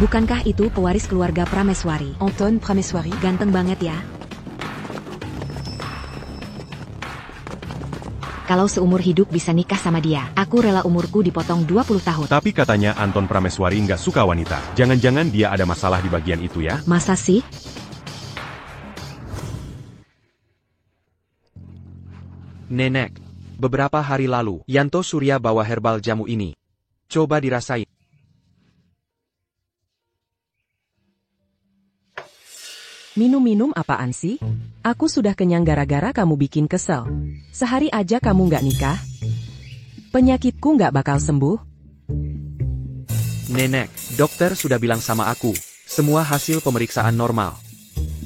Bukankah itu pewaris keluarga Prameswari? Anton Prameswari. Ganteng banget ya. Kalau seumur hidup bisa nikah sama dia, aku rela umurku dipotong 20 tahun. Tapi katanya Anton Prameswari nggak suka wanita. Jangan-jangan dia ada masalah di bagian itu ya? Masa sih? Nenek, beberapa hari lalu, Yanto Surya bawa herbal jamu ini. Coba dirasain. Minum-minum apaan sih? Aku sudah kenyang gara-gara kamu bikin kesel. Sehari aja kamu nggak nikah? Penyakitku nggak bakal sembuh? Nenek, dokter sudah bilang sama aku, semua hasil pemeriksaan normal.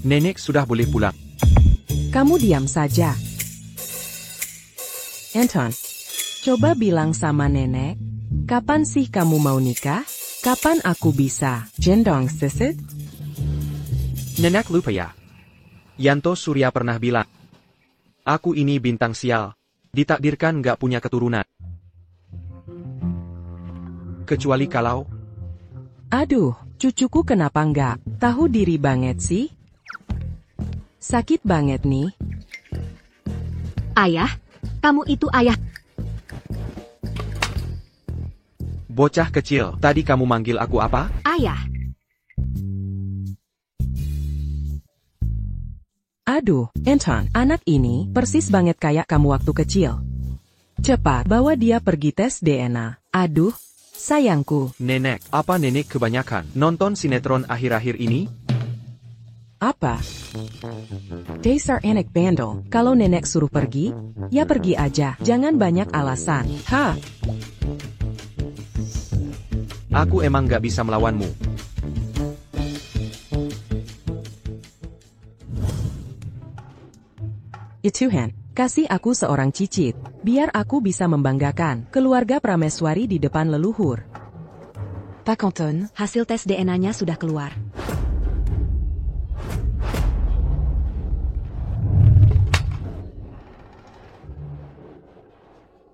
Nenek sudah boleh pulang. Kamu diam saja. Anton, coba bilang sama nenek, kapan sih kamu mau nikah? Kapan aku bisa jendong sisit? Nenek lupa ya. Yanto Surya pernah bilang, aku ini bintang sial, ditakdirkan nggak punya keturunan. Kecuali kalau... Aduh, cucuku kenapa nggak tahu diri banget sih? Sakit banget nih. Ayah? Kamu itu ayah? Bocah kecil, tadi kamu manggil aku apa? Ayah? Aduh, Anton, anak ini persis banget kayak kamu waktu kecil. Cepat, bawa dia pergi tes DNA. Aduh, sayangku. Nenek, apa nenek kebanyakan nonton sinetron akhir-akhir ini? Apa? Dasar anak bandel, kalau nenek suruh pergi, ya pergi aja, jangan banyak alasan. Ha? Aku emang gak bisa melawanmu. Ya Tuhan, kasih aku seorang cicit, biar aku bisa membanggakan keluarga Prameswari di depan leluhur. Pak Anton, hasil tes DNA-nya sudah keluar.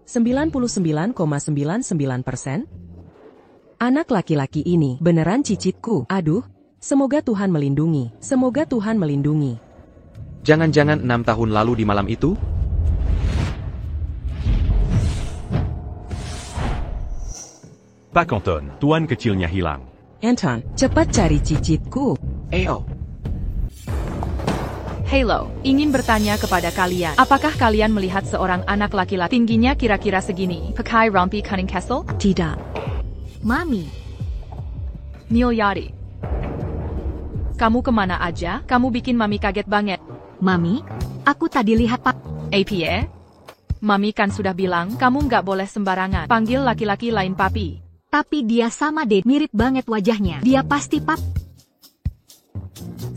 %99,99%? Anak laki-laki ini beneran cicitku. Aduh, semoga Tuhan melindungi. Semoga Tuhan melindungi. Jangan-jangan 6 tahun lalu di malam itu? Pak Anton, tuan kecilnya hilang. Anton, cepat cari cicitku. Eo. Halo, ingin bertanya kepada kalian, apakah kalian melihat seorang anak laki-laki tingginya kira-kira segini, pakai rompi kuning Kessel? Tidak. Mami. Nilyari. Kamu kemana aja? Kamu bikin Mami kaget banget. Mami, aku tadi lihat Pak. APA? Mami kan sudah bilang, kamu nggak boleh sembarangan panggil laki-laki lain papi. Tapi dia sama deh, mirip banget wajahnya. Dia pasti Pap.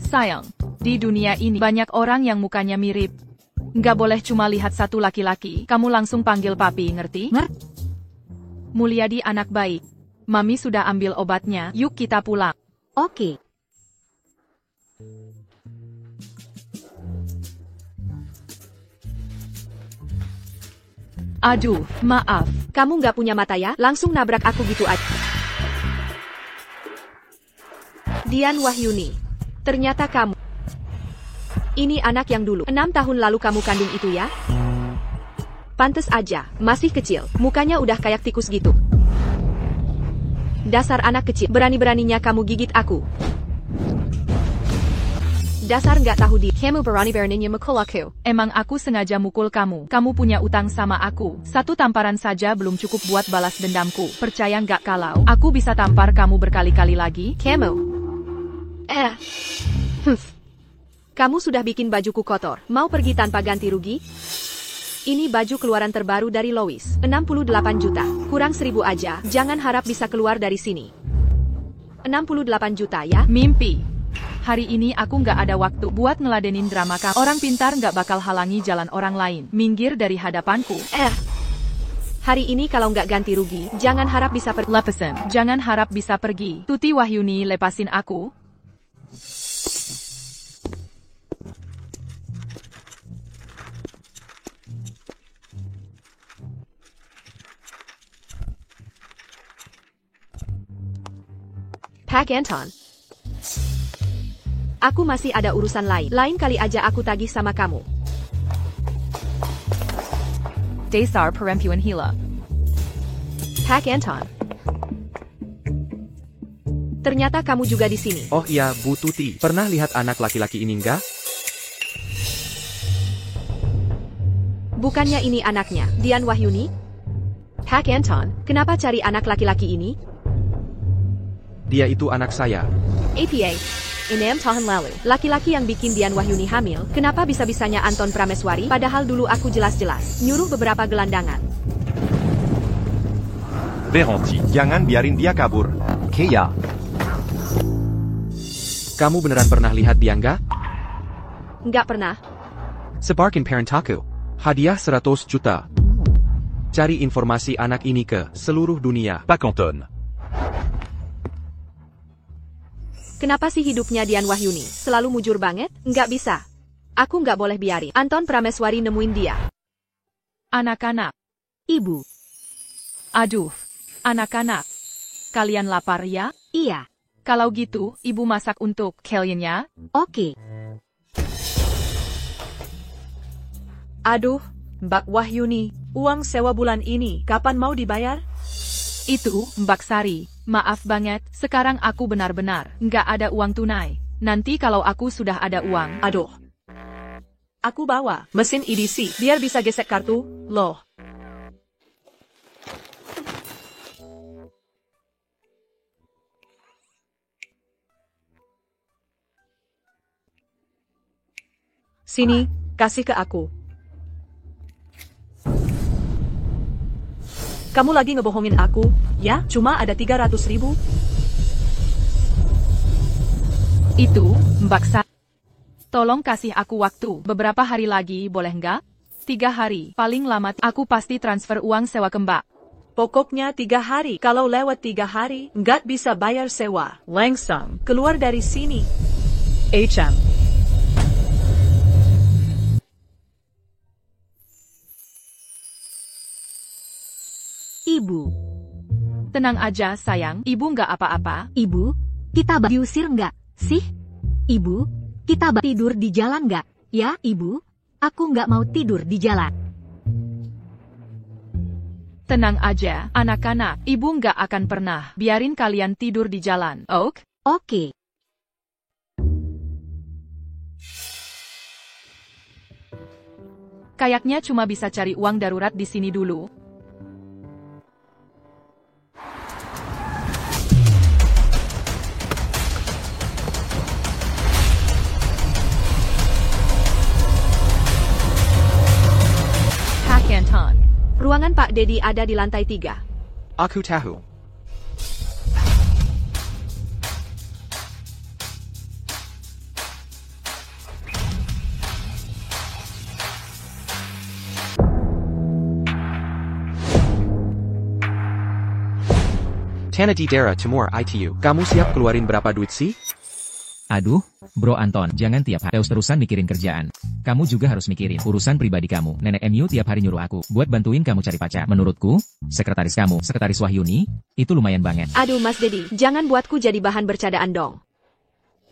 Sayang, di dunia ini banyak orang yang mukanya mirip. Nggak boleh cuma lihat satu laki-laki, kamu langsung panggil papi, ngerti? Mulyadi anak baik. Mami sudah ambil obatnya, yuk kita pulang. Oke. Aduh, maaf. Kamu nggak punya mata ya? Langsung nabrak aku gitu aja. Dian Wahyuni. Ternyata kamu. Ini anak yang dulu 6 tahun lalu kamu kandung itu ya? Pantes aja, masih kecil. Mukanya udah kayak tikus gitu. Dasar anak kecil, berani-beraninya kamu gigit aku. Dasar nggak tahu diri. Kamu berani-beraninya mukul aku. Emang aku sengaja mukul kamu. Kamu punya utang sama aku. Satu tamparan saja belum cukup buat balas dendamku. Percaya nggak kalau aku bisa tampar kamu berkali-kali lagi? Kamu. Kamu sudah bikin bajuku kotor. Mau pergi tanpa ganti rugi? Ini baju keluaran terbaru dari Lois. 68 juta. Kurang 1.000 aja. Jangan harap bisa keluar dari sini. 68 juta ya? Mimpi. Hari ini aku nggak ada waktu buat ngeladenin drama kamu. Orang pintar nggak bakal halangi jalan orang lain. Minggir dari hadapanku. Hari ini kalau nggak ganti rugi, jangan harap bisa pergi. Lepasin. Jangan harap bisa pergi. Tuti Wahyuni, lepasin aku. Pak Anton. Aku masih ada urusan lain. Lain kali aja aku tagih sama kamu. Dasar perempuan hila. Pak Anton. Ternyata kamu juga di sini. Oh iya, Bu Tuti. Pernah lihat anak laki-laki ini enggak? Bukannya ini anaknya, Dian Wahyuni? Pak Anton, kenapa cari anak laki-laki ini? Dia itu anak saya. APA. 6 tahun lalu, laki-laki yang bikin Dian Wahyuni hamil, kenapa bisa-bisanya Anton Prameswari, padahal dulu aku jelas-jelas nyuruh beberapa gelandangan. Berhenti, jangan biarin dia kabur. Kea. Kamu beneran pernah lihat dia enggak? Nggak pernah. Sebarkan parent aku. Hadiah 100 juta. Cari informasi anak ini ke seluruh dunia. Pak Anton. Kenapa sih hidupnya Dian Wahyuni selalu mujur banget? Nggak bisa. Aku nggak boleh biarin Anton Prameswari nemuin dia. Anak-anak. Ibu. Aduh. Anak-anak. Kalian lapar ya? Iya. Kalau gitu, ibu masak untuk kalian ya? Oke. Aduh, Mbak Wahyuni, uang sewa bulan ini kapan mau dibayar? Itu, Mbak Sari. Maaf banget, sekarang aku benar-benar nggak ada uang tunai. Nanti kalau aku sudah ada uang. Aduh. Aku bawa mesin EDC biar bisa gesek kartu, loh. Sini, kasih ke aku. Kamu lagi ngebohongin aku, ya? Cuma ada 300.000? Itu, Mbak Sari. Tolong kasih aku waktu beberapa hari lagi, boleh nggak? 3 hari, paling lama aku pasti transfer uang sewa ke Mbak. Pokoknya 3 hari. Kalau lewat 3 hari, nggak bisa bayar sewa. Langsung keluar dari sini. HM. Ibu. Tenang aja sayang, ibu nggak apa-apa. Ibu, kita diusir nggak sih? Ibu, kita tidur di jalan nggak? Ya, Ibu, aku nggak mau tidur di jalan. Tenang aja, anak-anak, ibu nggak akan pernah biarin kalian tidur di jalan, ok? Oke. Kayaknya cuma bisa cari uang darurat di sini dulu. Pak Anton. Ruangan Pak Dedi ada di lantai 3. Aku tahu. Tanati Dara Timur ITU. Kamu siap keluarin berapa duit sih? Aduh, Bro Anton, jangan tiap hari terus-terusan mikirin kerjaan. Kamu juga harus mikirin urusan pribadi kamu. Nenek MU tiap hari nyuruh aku buat bantuin kamu cari pacar. Menurutku, sekretaris kamu, sekretaris Wahyuni, itu lumayan banget. Aduh Mas Dedi, jangan buatku jadi bahan bercandaan dong.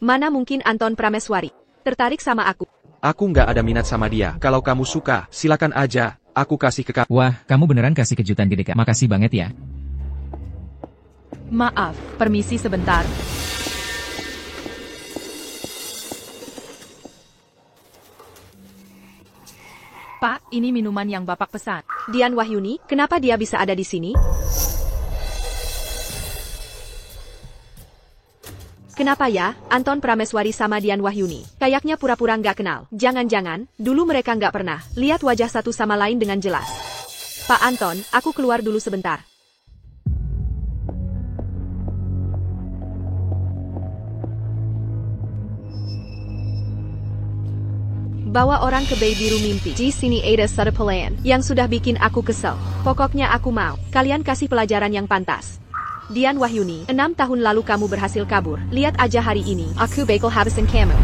Mana mungkin Anton Prameswari tertarik sama aku. Aku nggak ada minat sama dia. Kalau kamu suka, silakan aja. Aku kasih ke kamu. Wah, kamu beneran kasih kejutan gede Kak. Makasih banget ya. Maaf, permisi sebentar. Pak, ini minuman yang Bapak pesan. Dian Wahyuni, kenapa dia bisa ada di sini? Kenapa ya, Anton Prameswari sama Dian Wahyuni? Kayaknya pura-pura nggak kenal. Jangan-jangan, dulu mereka nggak pernah lihat wajah satu sama lain dengan jelas. Pak Anton, aku keluar dulu sebentar. Bawa orang ke Bay Biru Mimpi. Di sini ada satu pelayan yang sudah bikin aku kesel. Pokoknya aku mau kalian kasih pelajaran yang pantas. Dian Wahyuni, 6 tahun lalu kamu berhasil kabur. Lihat aja hari ini, aku bakal habisin kamu.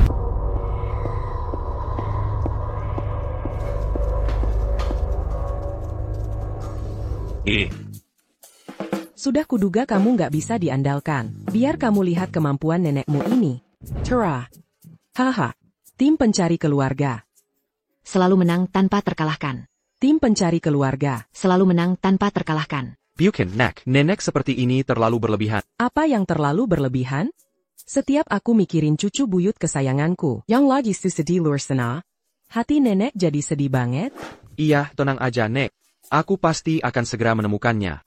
Sudah kuduga kamu nggak bisa diandalkan. Biar kamu lihat kemampuan nenekmu ini. Terah. Haha. Tim pencari keluarga. Selalu menang tanpa terkalahkan. Tim pencari keluarga. Selalu menang tanpa terkalahkan. Bukan, Nek. Nenek seperti ini terlalu berlebihan. Apa yang terlalu berlebihan? Setiap aku mikirin cucu buyut kesayanganku, yang lagi sedih luar sana, hati nenek jadi sedih banget. Iya, tenang aja, Nek. Aku pasti akan segera menemukannya.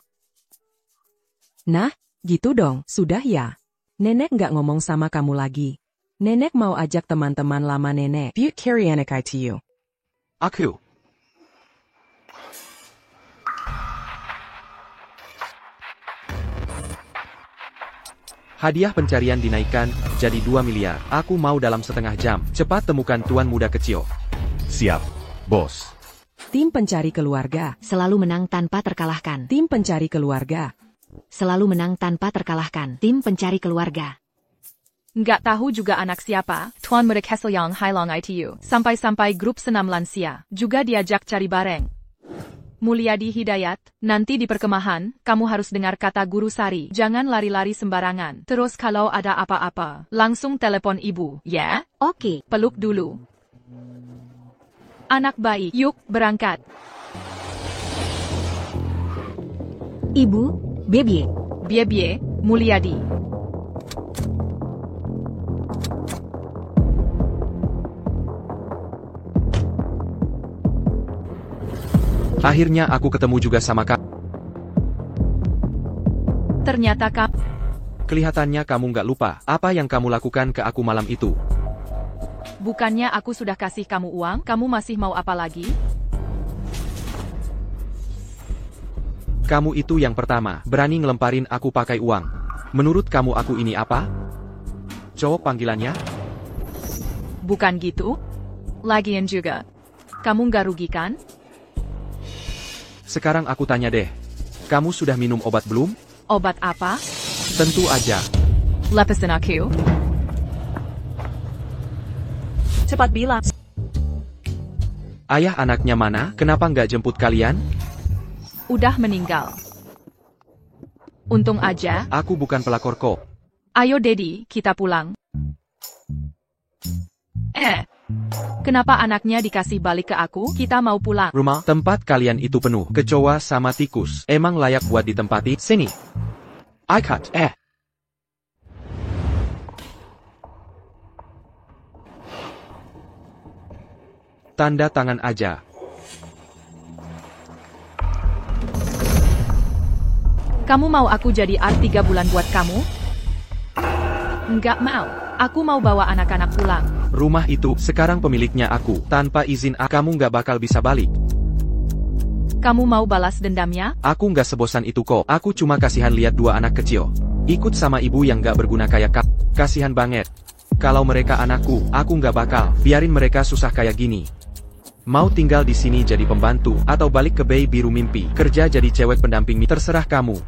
Nah, gitu dong, sudah ya. Nenek nggak ngomong sama kamu lagi. Nenek mau ajak teman-teman lama nenek. Buat carry anak to you. Aku. Hadiah pencarian dinaikkan jadi 2 miliar. Aku mau dalam setengah jam. Cepat temukan tuan muda kecil. Siap, bos. Tim pencari keluarga. Selalu menang tanpa terkalahkan. Tim pencari keluarga. Selalu menang tanpa terkalahkan. Tim pencari keluarga. Nggak tahu juga anak siapa, Tuan Muda Castle yang Hailong ITU. Sampai-sampai grup senam lansia, juga diajak cari bareng. Mulyadi Hidayat, nanti di perkemahan, kamu harus dengar kata Guru Sari. Jangan lari-lari sembarangan. Terus kalau ada apa-apa, langsung telepon ibu, ya? Oke. Peluk dulu. Anak baik, yuk berangkat. Ibu, Bebie. Bie-bie, Mulyadi. Akhirnya aku ketemu juga sama kamu. Ternyata Kelihatannya kamu nggak lupa apa yang kamu lakukan ke aku malam itu. bukannya aku sudah kasih kamu uang, kamu masih mau apa lagi? Kamu itu yang pertama, berani ngelemparin aku pakai uang. Menurut kamu aku ini apa? Cowok panggilannya? Bukan gitu? Lagian juga, kamu nggak rugi kan? Sekarang aku tanya deh, kamu sudah minum obat belum? Obat apa? Tentu aja. Lepasin aku. Cepat bilang. Ayah anaknya mana? Kenapa nggak jemput kalian? Udah meninggal. Untung aja. Aku bukan pelakor kok. Ayo Dedi, kita pulang. Kenapa anaknya dikasih balik ke aku? Kita mau pulang. Rumah tempat kalian itu penuh kecoa sama tikus. Emang layak buat ditempati? Sini. I cut. Tanda tangan aja. Kamu mau aku jadi art 3 bulan buat kamu? Enggak mau. Aku mau bawa anak-anak pulang. Rumah itu sekarang pemiliknya aku. Tanpa izin kamu nggak bakal bisa balik. Kamu mau balas dendamnya? Aku nggak sebosan itu kok. Aku cuma kasihan lihat 2 anak kecil ikut sama ibu yang nggak berguna kayak kamu. Kasihan banget. Kalau mereka anakku, aku nggak bakal biarin mereka susah kayak gini. Mau tinggal di sini jadi pembantu, atau balik ke Bay Biru Mimpi, kerja jadi cewek pendamping, terserah kamu.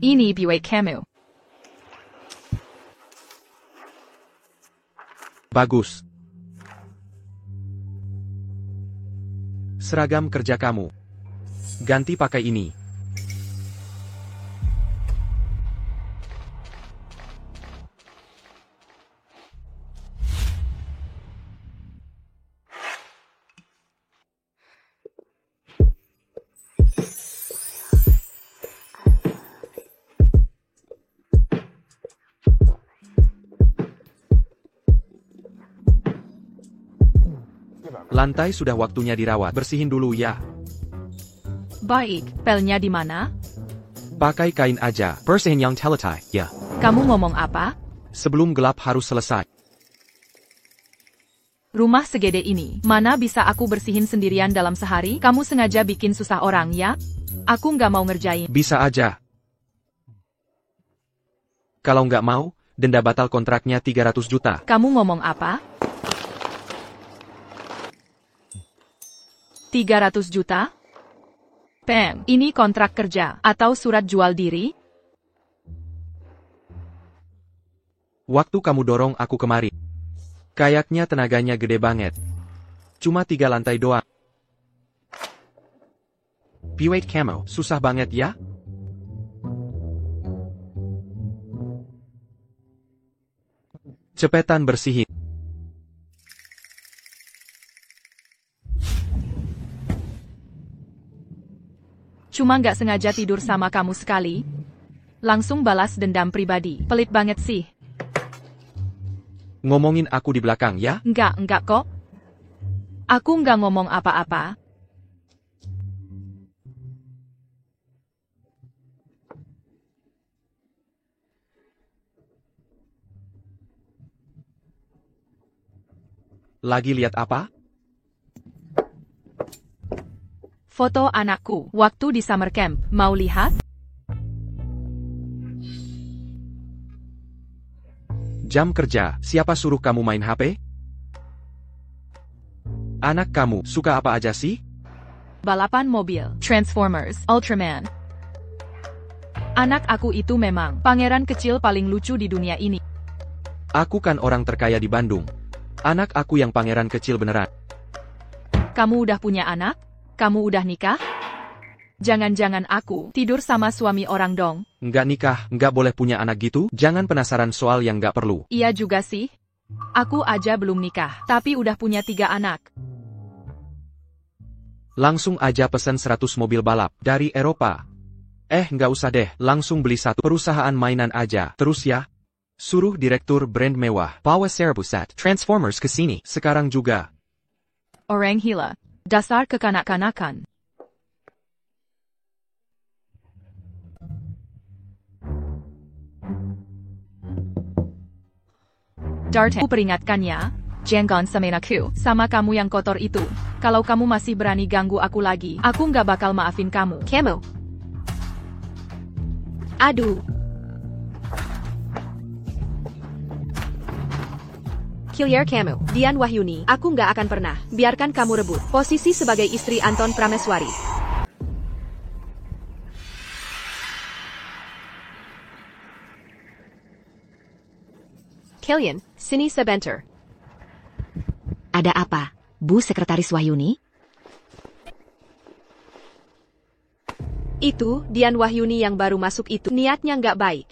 Ini biwek kamu. Bagus. Seragam kerja kamu. Ganti pakai ini. Lantai sudah waktunya dirawat. Bersihin dulu ya. Baik, pelnya di mana? Pakai kain aja. Bersihin yang teletai, ya. Kamu ngomong apa? Sebelum gelap harus selesai. Rumah segede ini, mana bisa aku bersihin sendirian dalam sehari? Kamu sengaja bikin susah orang ya? Aku nggak mau ngerjain. Bisa aja. Kalau nggak mau, denda batal kontraknya 300 juta. Kamu ngomong apa? 300 juta? Peng, ini kontrak kerja atau surat jual diri? Waktu kamu dorong aku kemari. Kayaknya tenaganya gede banget. Cuma 3 lantai doang. P8 camo, susah banget ya? Cepetan bersihin. Cuma nggak sengaja tidur sama kamu sekali. Langsung balas dendam pribadi. Pelit banget sih. Ngomongin aku di belakang ya? Enggak kok. Aku nggak ngomong apa-apa. Lagi lihat apa? Foto anakku, waktu di summer camp. Mau lihat? Jam kerja, siapa suruh kamu main HP? Anak kamu suka apa aja sih? Balapan mobil, Transformers, Ultraman. Anak aku itu memang pangeran kecil paling lucu di dunia ini. Aku kan orang terkaya di Bandung. Anak aku yang pangeran kecil beneran. Kamu udah punya anak? Kamu udah nikah? Jangan-jangan aku tidur sama suami orang dong? Nggak nikah, nggak boleh punya anak gitu? Jangan penasaran soal yang nggak perlu. Iya juga sih. Aku aja belum nikah, tapi udah punya 3 anak. Langsung aja pesen 100 mobil balap dari Eropa. Nggak usah deh, langsung beli 1 perusahaan mainan aja. Terus ya, suruh direktur brand mewah, Pawa Serabusat, Transformers kesini. Sekarang juga. Orang gila. Dasar kekanak-kanakan. Darten, aku peringatkan ya. Jangan samain aku sama kamu yang kotor itu. Kalau kamu masih berani ganggu aku lagi, aku nggak bakal maafin kamu. Camo. Aduh. Killer Camo, Dian Wahyuni, aku nggak akan pernah biarkan kamu rebut posisi sebagai istri Anton Prameswari. Killian, sini sebentar. Ada apa, Bu Sekretaris Wahyuni? Itu, Dian Wahyuni yang baru masuk itu, niatnya nggak baik.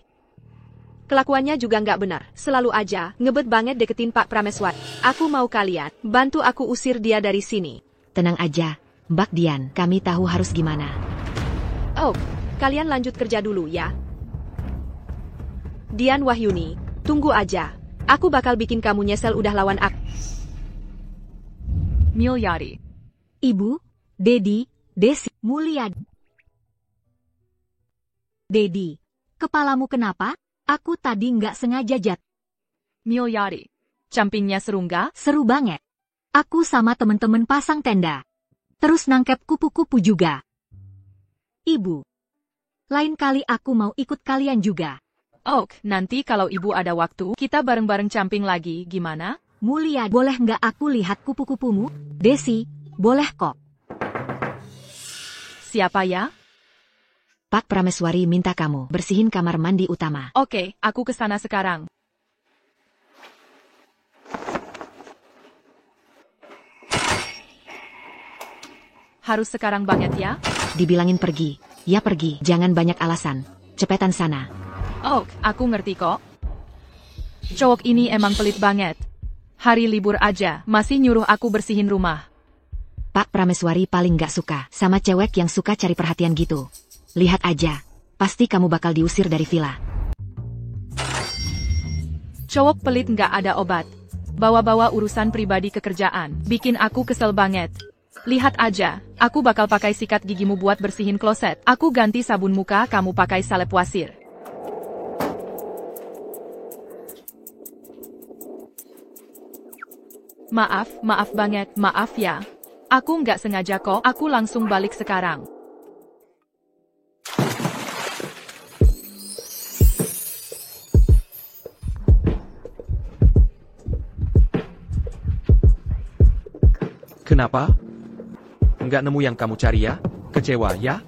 Kelakuannya juga nggak benar, selalu aja ngebet banget deketin Pak Prameswari. Aku mau kalian bantu aku usir dia dari sini. Tenang aja, Mbak Dian, kami tahu harus gimana. Oh, kalian lanjut kerja dulu ya. Dian Wahyuni, tunggu aja. Aku bakal bikin kamu nyesel udah lawan aku. Mulyadi. Ibu, Dedi, Desi, Mulyadi. Dedi, kepalamu kenapa? Aku tadi nggak sengaja Mulyadi. Campingnya seru nggak? Seru banget. Aku sama temen-temen pasang tenda. Terus nangkep kupu-kupu juga. Ibu, lain kali aku mau ikut kalian juga. Oh, nanti kalau ibu ada waktu, kita bareng-bareng camping lagi, gimana? Mulia, boleh nggak aku lihat kupu-kupumu? Desi, boleh kok. Siapa ya? Pak Prameswari minta kamu bersihin kamar mandi utama. Oke, aku kesana sekarang. Harus sekarang banget ya? Dibilangin pergi. Ya pergi, jangan banyak alasan. Cepetan sana. Oh, aku ngerti kok. Cowok ini emang pelit banget. Hari libur aja, masih nyuruh aku bersihin rumah. Pak Prameswari paling nggak suka sama cewek yang suka cari perhatian gitu. Lihat aja, pasti kamu bakal diusir dari villa. Cowok pelit nggak ada obat. Bawa-bawa urusan pribadi ke kerjaan, bikin aku kesel banget. Lihat aja, aku bakal pakai sikat gigimu buat bersihin kloset. Aku ganti sabun muka, kamu pakai salep wasir. Maaf banget, maaf ya. Aku nggak sengaja kok, aku langsung balik sekarang. Kenapa? Nggak nemu yang kamu cari ya? Kecewa ya?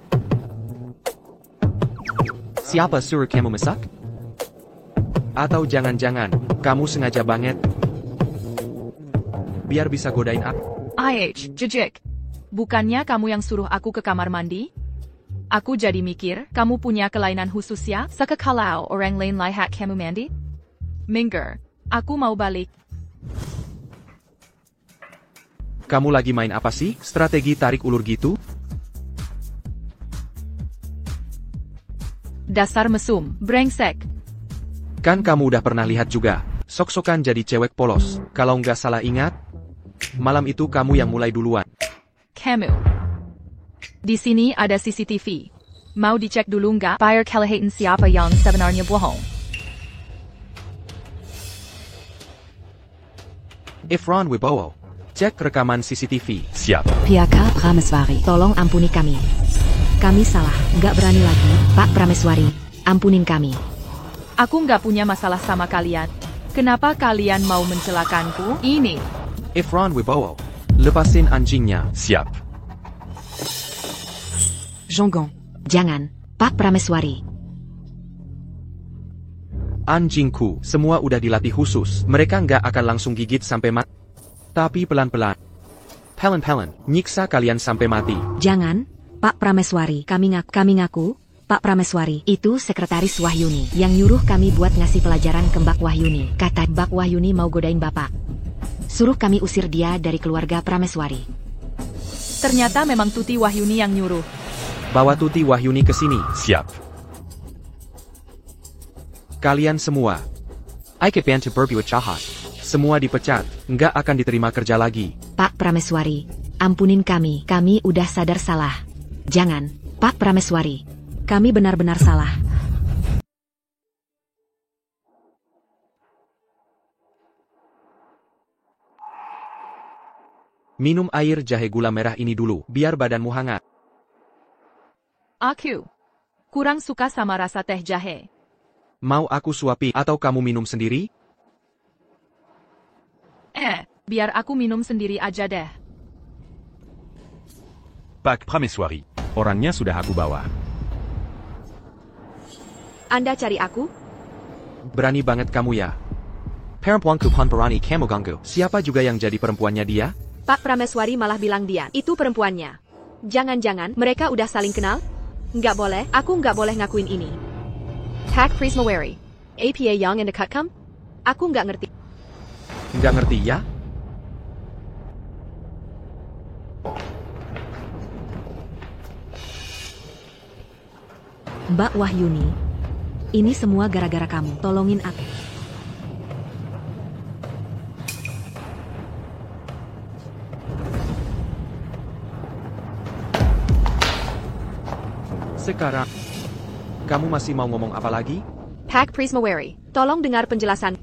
Siapa suruh kamu masak? Atau jangan-jangan, kamu sengaja banget? Biar bisa godain aku. Jejek. Bukannya kamu yang suruh aku ke kamar mandi? Aku jadi mikir, kamu punya kelainan khusus ya? Sekekalau orang lain lihat kamu mandi? Minggir, aku mau balik. Kamu lagi main apa sih? Strategi tarik ulur gitu? Dasar mesum, brengsek. Kan kamu udah pernah lihat juga. Sok-sokan jadi cewek polos. Kalau nggak salah ingat, malam itu kamu yang mulai duluan. Kamu. Di sini ada CCTV. Mau dicek dulu nggak? Biar kelihatan siapa yang sebenarnya bohong. Efron Wibowo. Cek rekaman CCTV. Siap. Piaka Prameswari, tolong ampuni kami. Kami salah, nggak berani lagi. Pak Prameswari, ampunin kami. Aku nggak punya masalah sama kalian. Kenapa kalian mau mencelakanku? Ini. Efron Wibowo. Lepasin anjingnya. Siap. Jonggon. Jangan, Pak Prameswari. Anjingku, semua udah dilatih khusus. Mereka nggak akan langsung gigit sampai mati. Tapi pelan-pelan. Pelan-pelan, nyiksa kalian sampai mati. Jangan, Pak Prameswari. Kami ngaku, Pak Prameswari, itu Sekretaris Wahyuni yang nyuruh kami buat ngasih pelajaran ke Mbak Wahyuni. Kata Mbak Wahyuni mau godain Bapak. Suruh kami usir dia dari keluarga Prameswari. Ternyata memang Tuti Wahyuni yang nyuruh. Bawa Tuti Wahyuni ke sini. Siap. Kalian semua. Ikepan to berbuat jahat. Semua dipecat, nggak akan diterima kerja lagi. Pak Prameswari, ampunin kami. Kami udah sadar salah. Jangan, Pak Prameswari. Kami benar-benar salah. Minum air jahe gula merah ini dulu, biar badanmu hangat. Aku kurang suka sama rasa teh jahe. Mau aku suapi atau kamu minum sendiri? Biar aku minum sendiri aja deh. Pak Prameswari. Orangnya sudah aku bawa. Anda cari aku? Berani banget kamu ya. Perempuanku Panparani kamu ganggu. Siapa juga yang jadi perempuannya dia? Pak Prameswari malah bilang dia, itu perempuannya. Jangan-jangan mereka udah saling kenal? Nggak boleh, aku nggak boleh ngakuin ini. Pak Prameswari. APA yang in the cut come? Aku nggak ngerti. Nggak ngerti ya? Mbak Wahyuni, ini semua gara-gara kamu. Tolongin aku. Sekarang, kamu masih mau ngomong apa lagi? Pak Prameswari, tolong dengar penjelasan.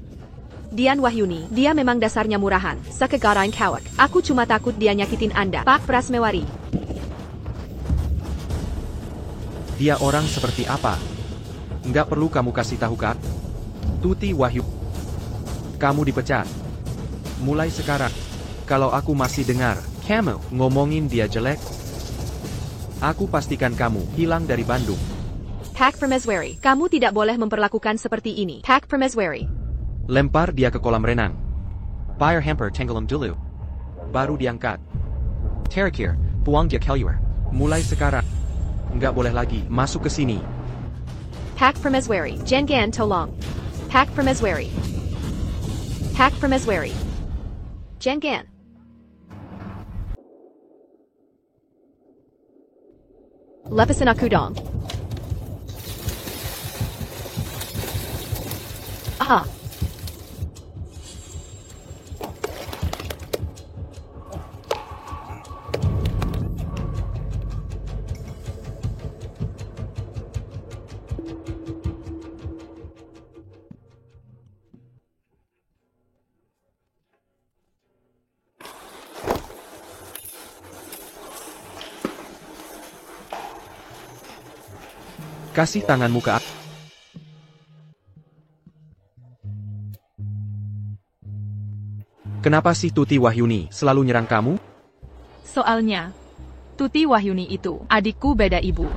Dian Wahyuni, dia memang dasarnya murahan, sekegarain kawak. Aku cuma takut dia nyakitin Anda, Pak Prameswari. Dia orang seperti apa? Nggak perlu kamu kasih tahu kan? Tuti Wahyu. Kamu dipecat. Mulai sekarang, kalau aku masih dengar, kamu ngomongin dia jelek, aku pastikan kamu hilang dari Bandung. Pak Prameswari, kamu tidak boleh memperlakukan seperti ini. Pak Prameswari. Lempar dia ke kolam renang. Biar hamper tenggelam dulu. Baru diangkat. Terakhir, buang dia keluar. Mulai sekarang, nggak boleh lagi masuk ke sini. Pak Prameswari, Jengan tolong. Pak Prameswari. Pak Prameswari. Jengan. Lepasin aku dong. Aha. Kasih tanganmu ke aku. Kenapa sih Tuti Wahyuni selalu nyerang kamu? Soalnya, Tuti Wahyuni itu, adikku beda ibu.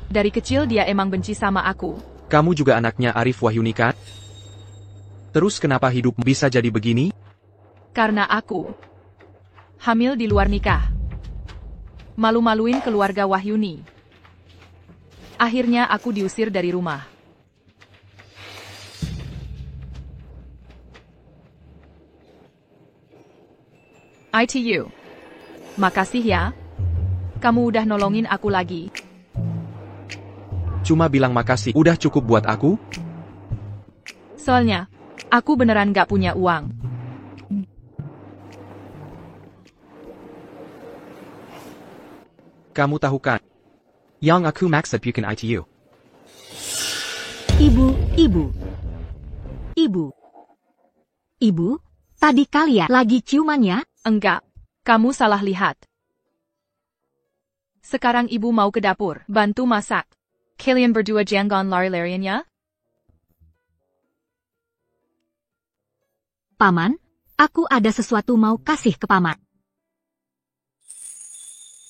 Dari kecil dia emang benci sama aku. Kamu juga anaknya Arif Wahyuni kan? Terus kenapa hidup bisa jadi begini? Karena aku hamil di luar nikah. Malu-maluin keluarga Wahyuni. Akhirnya aku diusir dari rumah. ITU. Makasih ya. Kamu udah nolongin aku lagi. Cuma bilang makasih, udah cukup buat aku? Soalnya, aku beneran gak punya uang. Kamu tahu kan? Yang aku maksud bukan ITU. Ibu, tadi kalian lagi ciuman ya? Enggak, kamu salah lihat. Sekarang ibu mau ke dapur, bantu masak. Kalian berdua jangan lari-larian ya? Paman, aku ada sesuatu mau kasih ke paman.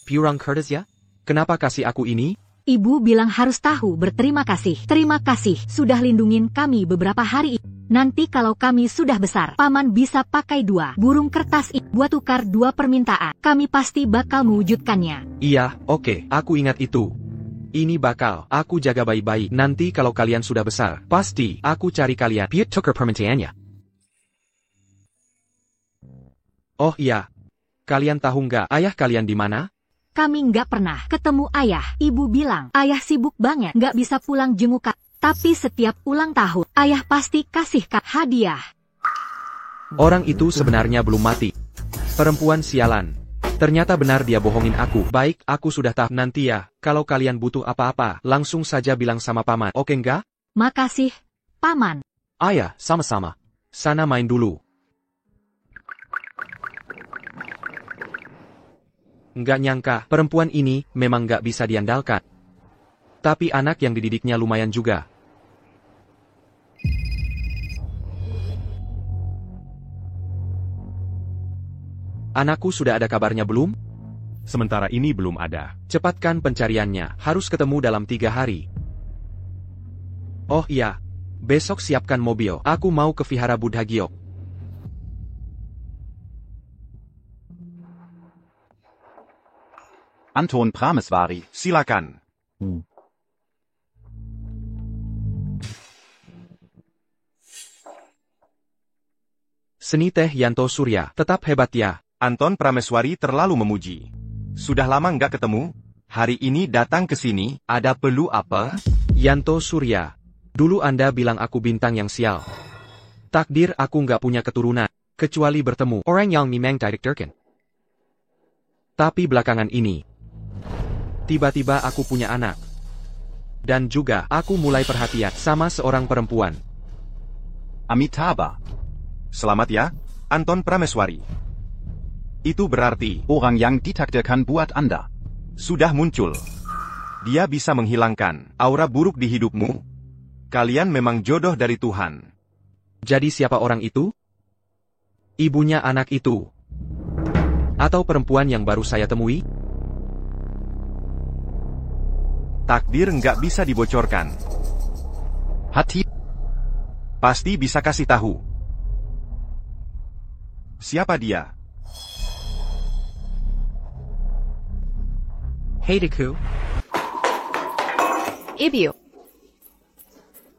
Purang Curtis ya? Kenapa kasih aku ini? Ibu bilang harus tahu berterima kasih. Terima kasih sudah lindungin kami beberapa hari. Nanti kalau kami sudah besar, paman bisa pakai 2 burung kertas buat tukar 2 permintaan. Kami pasti bakal mewujudkannya. Iya, oke, aku ingat itu. Ini bakal aku jaga baik-baik. Nanti kalau kalian sudah besar, pasti aku cari kalian. Piet tukar permintaannya. Oh iya, kalian tahu nggak ayah kalian di mana? Kami nggak pernah ketemu ayah. Ibu bilang ayah sibuk banget, nggak bisa pulang jenguk. Tapi setiap ulang tahun, ayah pasti kasih hadiah. Orang itu sebenarnya belum mati. Perempuan sialan. Ternyata benar dia bohongin aku. Baik, aku sudah tahu. Nanti ya, kalau kalian butuh apa-apa, langsung saja bilang sama paman. Oke nggak? Makasih, paman. Ayah, sama-sama. Sana main dulu. Nggak nyangka, perempuan ini memang nggak bisa diandalkan. Tapi anak yang dididiknya lumayan juga. Anakku sudah ada kabarnya belum? Sementara ini belum ada. Cepatkan pencariannya, harus ketemu dalam 3 hari. Oh iya, besok siapkan mobil, aku mau ke Vihara Buddha Giok. Anton Prameswari, silakan. Seni Teh Yanto Surya, tetap hebat ya. Anton Prameswari terlalu memuji. Sudah lama nggak ketemu? Hari ini datang ke sini, ada perlu apa? Yanto Surya, dulu Anda bilang aku bintang yang sial. Takdir aku nggak punya keturunan, kecuali bertemu orang yang memang direkturkan. Tapi belakangan ini, tiba-tiba aku punya anak. Dan juga aku mulai perhatian sama seorang perempuan. Amitabha. Selamat ya, Anton Prameswari. Itu berarti orang yang ditakdirkan buat Anda sudah muncul. Dia bisa menghilangkan aura buruk di hidupmu. Kalian memang jodoh dari Tuhan. Jadi siapa orang itu? Ibunya anak itu? Atau perempuan yang baru saya temui? Takdir nggak bisa dibocorkan. Hati. Pasti bisa kasih tahu. Siapa dia? Hey Deku. Ibu.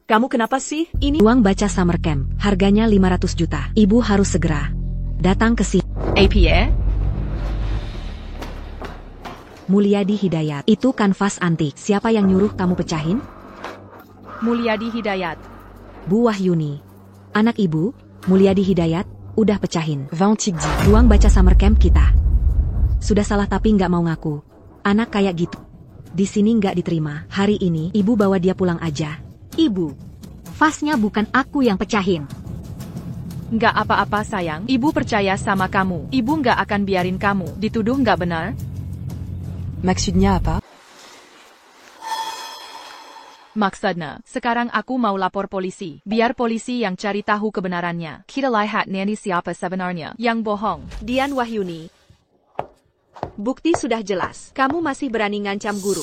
Kamu kenapa sih? Ini uang baca summer camp, harganya 500 juta. Ibu harus segera datang ke sini. APA? Mulyadi Hidayat, itu kanvas antik. Siapa yang nyuruh kamu pecahin? Mulyadi Hidayat. Bu Wahyuni. Anak ibu, Mulyadi Hidayat, udah pecahin. Ruang baca summer camp kita. Sudah salah tapi nggak mau ngaku. Anak kayak gitu. Di sini nggak diterima. Hari ini, ibu bawa dia pulang aja. Ibu, vasnya bukan aku yang pecahin. Nggak apa-apa sayang, ibu percaya sama kamu. Ibu nggak akan biarin kamu dituduh nggak benar. Maksudnya apa? Maksudnya, sekarang aku mau lapor polisi. Biar polisi yang cari tahu kebenarannya. Kita lihat nanti siapa sebenarnya yang bohong. Dian Wahyuni. Bukti sudah jelas. Kamu masih berani ngancam guru.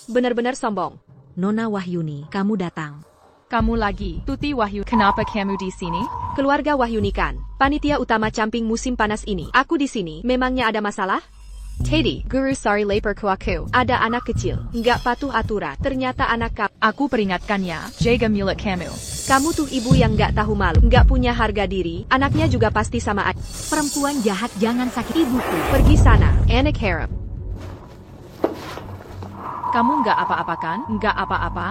Benar-benar sombong. Nona Wahyuni, kamu datang. Kamu lagi, Tuti Wahyu. Kenapa kamu di sini? Keluarga Wahyuni kan, panitia utama camping musim panas ini. Aku di sini, memangnya ada masalah? Teddy, guru sorry lapor ku aku. Ada anak kecil, nggak patuh aturan. Ternyata anak kamu. Aku peringatkannya, jaga milik kamu. Kamu tuh ibu yang nggak tahu malu, nggak punya harga diri. Anaknya juga pasti sama aja. Perempuan jahat jangan sakit ibuku. Pergi sana, anak harem. Kamu nggak apa-apa kan? Nggak apa-apa?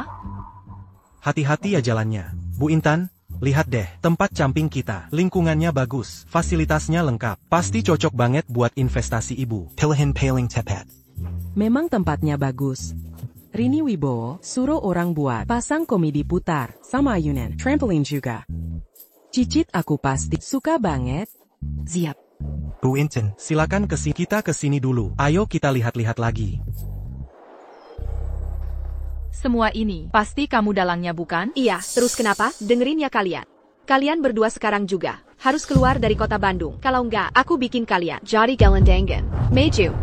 Hati-hati ya jalannya. Bu Intan, lihat deh, tempat camping kita. Lingkungannya bagus, fasilitasnya lengkap. Pasti cocok banget buat investasi ibu. Pilihan paling tepat. Memang tempatnya bagus. Rini Wibowo suruh orang buat pasang komedi putar, sama ayunan, trampolin juga. Cicit aku pasti suka banget. Siap. Bu Intan, Silakan kesini, kita kesini dulu. Ayo kita lihat-lihat lagi. Semua ini, pasti kamu dalangnya bukan? Iya, terus kenapa? Dengerin ya kalian. Kalian berdua sekarang juga harus keluar dari kota Bandung. Kalau enggak, aku bikin kalian jadi gelandangan. Maju.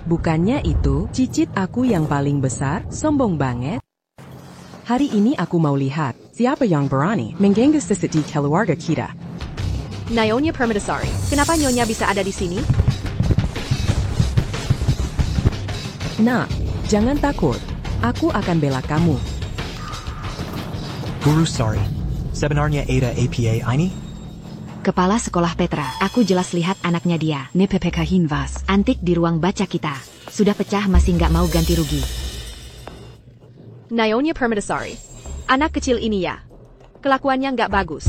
Bukannya itu, cicit aku yang paling besar, sombong banget. Hari ini aku mau lihat, siapa yang berani mengganggu di keluarga kita. Nyonya Permatasari, kenapa Nyonya bisa ada di sini? Nah, jangan takut. Aku akan bela kamu. Guru sorry. Sebenarnya ada APA ini? Kepala Sekolah Petra, aku jelas lihat anaknya dia. Nepepeka Hinvas. Antik di ruang baca kita. Sudah pecah masih nggak mau ganti rugi. Nyonya Permatasari, anak kecil ini ya, kelakuannya nggak bagus.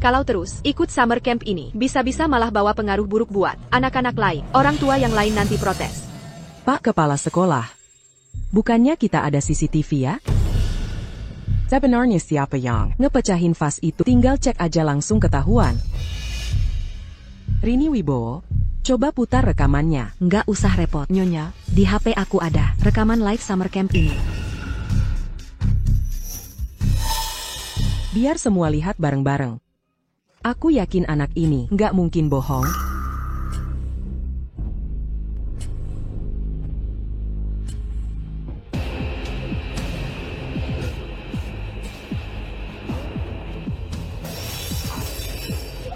Kalau terus ikut summer camp ini, bisa-bisa malah bawa pengaruh buruk buat anak-anak lain. Orang tua yang lain nanti protes. Pak Kepala Sekolah, bukannya kita ada CCTV ya? Sebenarnya siapa yang ngepecahin vas itu? Tinggal cek aja langsung ketahuan. Rini Wibowo, coba putar rekamannya. Nggak usah repot, Nyonya. Di HP aku ada rekaman live summer camp ini. Biar semua lihat bareng-bareng. Aku yakin anak ini nggak mungkin bohong.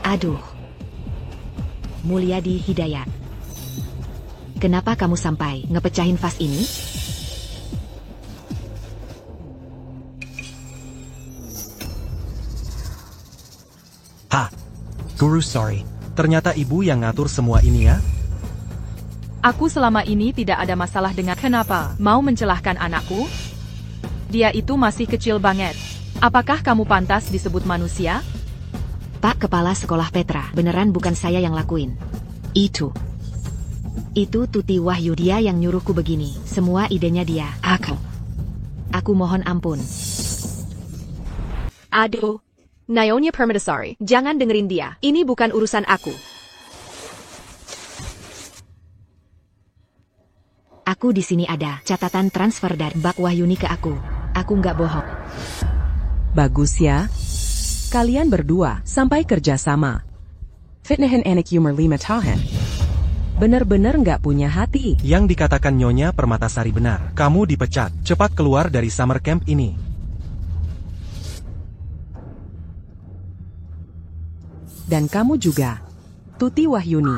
Aduh. Mulyadi Hidayat. Kenapa kamu sampai ngepecahin vas ini? Guru sorry. Ternyata ibu yang ngatur semua ini ya? Aku selama ini tidak ada masalah dengan kenapa mau mencelahkan anakku? Dia itu masih kecil banget. Apakah kamu pantas disebut manusia? Pak Kepala Sekolah Petra, beneran bukan saya yang lakuin. Itu Tuti Wahyu, dia yang nyuruhku begini. Semua idenya dia. Aku mohon ampun. Aduh, Nyonya Permatasari, jangan dengerin dia. Ini bukan urusan aku. Aku di sini ada catatan transfer dari Mbak Wahyuni ke aku. Aku nggak bohong. Bagus ya. Kalian berdua sampai kerja sama. Fitnahan anak humor 5 tahun. Bener-bener nggak punya hati. Yang dikatakan Nyonya Permatasari benar. Kamu dipecat. Cepat keluar dari summer camp ini. Dan kamu juga, Tuti Wahyuni.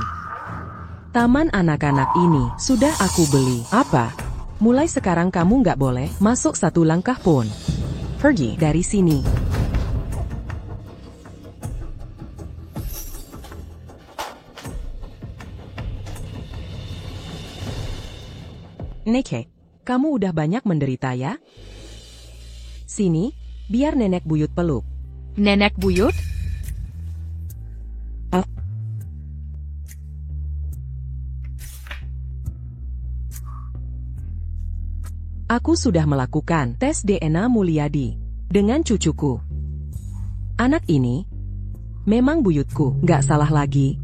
Taman anak-anak ini sudah aku beli. Apa? Mulai sekarang kamu nggak boleh masuk satu langkah pun. Pergi dari sini. Neke, kamu udah banyak menderita ya? Sini, biar nenek buyut peluk. Nenek buyut? Aku sudah melakukan tes DNA Mulyadi dengan cucuku. Anak ini memang buyutku, nggak salah lagi.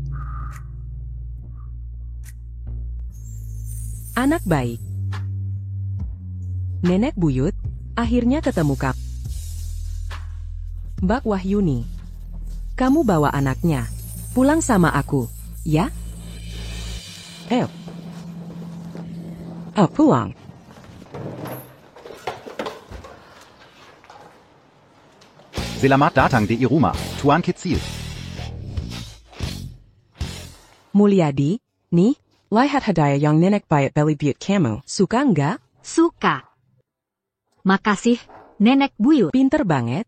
Anak baik. Nenek buyut akhirnya ketemu kap. Mbak Wahyuni, kamu bawa anaknya pulang sama aku, ya? pulang. Selamat datang di rumah, Tuan Kecil. Mulyadi, nih, lihat hadiah yang nenek baik beli buat kamu. Suka nggak? Suka. Makasih, Nenek Buyut. Pinter banget.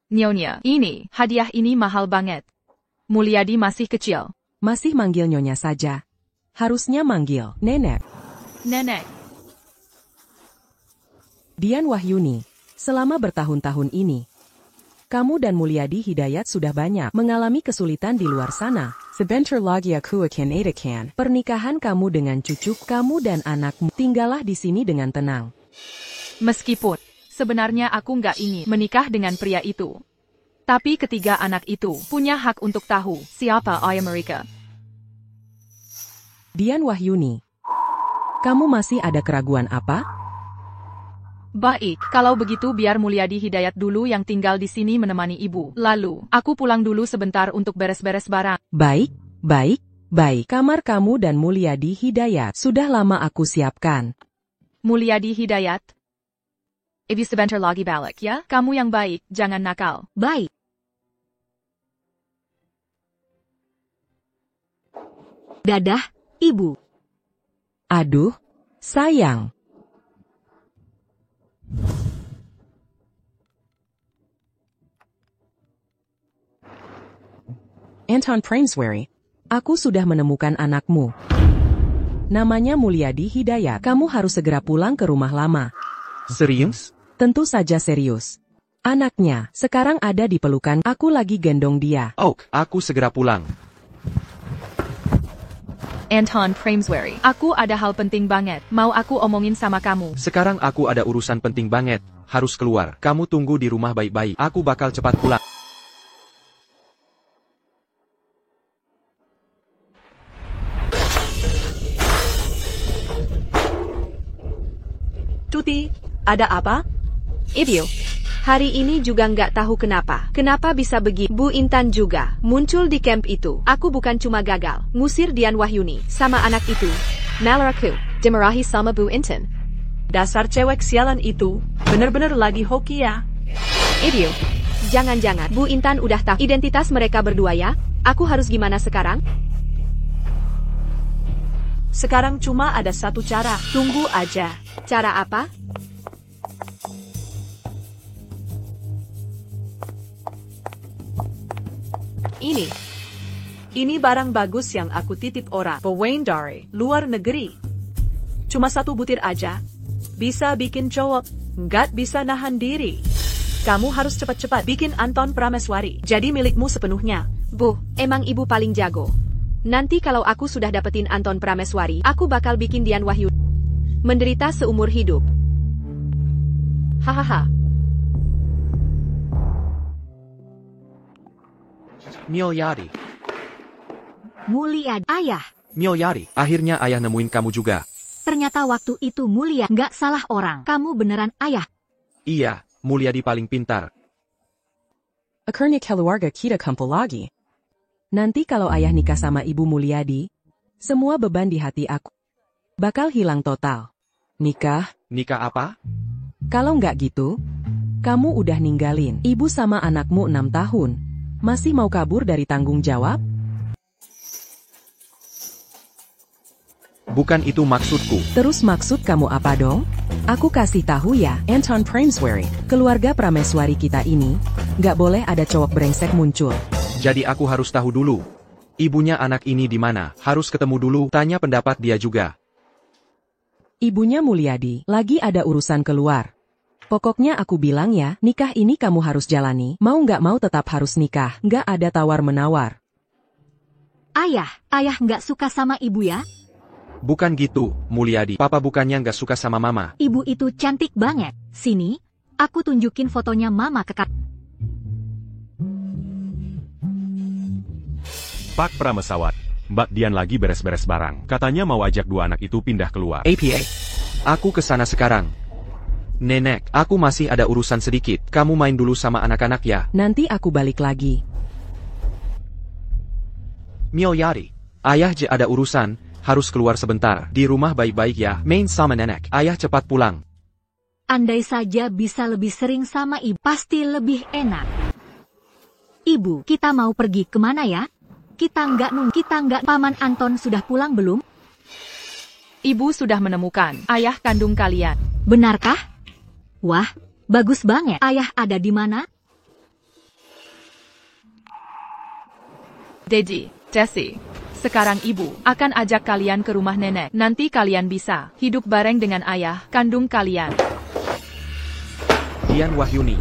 Nyonya, ini, hadiah ini mahal banget. Mulyadi masih kecil. Masih manggil nyonya saja. Harusnya manggil nenek. Nenek. Dian Wahyuni, selama bertahun-tahun ini, kamu dan Mulyadi Hidayat sudah banyak mengalami kesulitan di luar sana. Sebentar lagi aku akan adakan pernikahan kamu dengan cucu kamu dan anakmu. Tinggallah di sini dengan tenang. Meskipun, sebenarnya aku nggak ingin menikah dengan pria itu. Tapi ketiga anak itu punya hak untuk tahu siapa ayah mereka. Dian Wahyuni, kamu masih ada keraguan apa? Baik, kalau begitu biar Mulyadi Hidayat dulu yang tinggal di sini menemani ibu. Lalu, aku pulang dulu sebentar untuk beres-beres barang. Baik. Kamar kamu dan Mulyadi Hidayat sudah lama aku siapkan. Mulyadi Hidayat. Ibu sebentar lagi balik ya. Kamu yang baik, jangan nakal. Baik. Dadah, Ibu. Aduh, sayang. Anton Prameswari, aku sudah menemukan anakmu. Namanya Mulyadi Hidayat. Kamu harus segera pulang ke rumah lama. Serius? Tentu saja serius. Anaknya sekarang ada di pelukan. Aku lagi gendong dia. Oh, aku segera pulang. Anton Prameswari, aku ada hal penting banget. Mau aku omongin sama kamu. Sekarang aku ada urusan penting banget. Harus keluar. Kamu tunggu di rumah baik-baik. Aku bakal cepat pulang. Tuti, ada apa? Ibu, hari ini juga nggak tahu kenapa. Kenapa bisa begitu? Bu Intan juga muncul di camp itu. Aku bukan cuma gagal ngusir Dian Wahyuni sama anak itu. Malah aku dimarahi sama Bu Intan. Dasar cewek sialan itu, bener-bener lagi hoki ya. Ibu, jangan-jangan Bu Intan udah tahu identitas mereka berdua ya? Aku harus gimana sekarang? Sekarang cuma ada satu cara, tunggu aja. Cara apa? Ini barang bagus yang aku titip orang. Pewain dari luar negeri. Cuma satu butir aja. Bisa bikin cowok nggak bisa nahan diri. Kamu harus cepat-cepat bikin Anton Prameswari jadi milikmu sepenuhnya. Bu, emang ibu paling jago. Nanti kalau aku sudah dapetin Anton Prameswari, aku bakal bikin Dian Wahyuni menderita seumur hidup. Hahaha. Mulyadi. Mulyadi. Ayah. Mulyadi, akhirnya ayah nemuin kamu juga. Ternyata waktu itu Mulyadi nggak salah orang. Kamu beneran ayah. Iya, Mulyadi paling pintar. Akhirnya keluarga kita kumpul lagi. Nanti kalau ayah nikah sama Ibu Mulyadi, semua beban di hati aku bakal hilang total. Nikah? Nikah apa? Kalau nggak gitu, kamu udah ninggalin ibu sama anakmu 6 tahun. Masih mau kabur dari tanggung jawab? Bukan itu maksudku. Terus maksud kamu apa dong? Aku kasih tahu ya, Anton Prameswari, keluarga Prameswari kita ini, nggak boleh ada cowok brengsek muncul. Jadi aku harus tahu dulu. Ibunya anak ini di mana? Harus ketemu dulu, tanya pendapat dia juga. Ibunya Mulyadi lagi ada urusan keluar. Pokoknya aku bilang ya, nikah ini kamu harus jalani. Mau nggak mau tetap harus nikah. Nggak ada tawar-menawar. Ayah nggak suka sama ibu ya? Bukan gitu, Mulyadi. Papa bukannya nggak suka sama mama. Ibu itu cantik banget. Sini, aku tunjukin fotonya mama ke kakak. Pak Prameswari, Mbak Dian lagi beres-beres barang. Katanya mau ajak dua anak itu pindah keluar. APA. Aku kesana sekarang. Nenek, aku masih ada urusan sedikit. Kamu main dulu sama anak-anak ya. Nanti aku balik lagi. Mulyadi, ayah je ada urusan. harus keluar sebentar. Di rumah baik-baik ya, main sama nenek. Ayah cepat pulang. Andai saja bisa lebih sering sama ibu, pasti lebih enak. Ibu, kita mau pergi kemana ya? Kita nggak, Paman Anton sudah pulang belum? Ibu sudah menemukan ayah kandung kalian. Benarkah? Wah, bagus banget. Ayah ada di mana? Deji, Jesse, sekarang ibu akan ajak kalian ke rumah nenek. Nanti kalian bisa hidup bareng dengan ayah kandung kalian. Dian Wahyuni.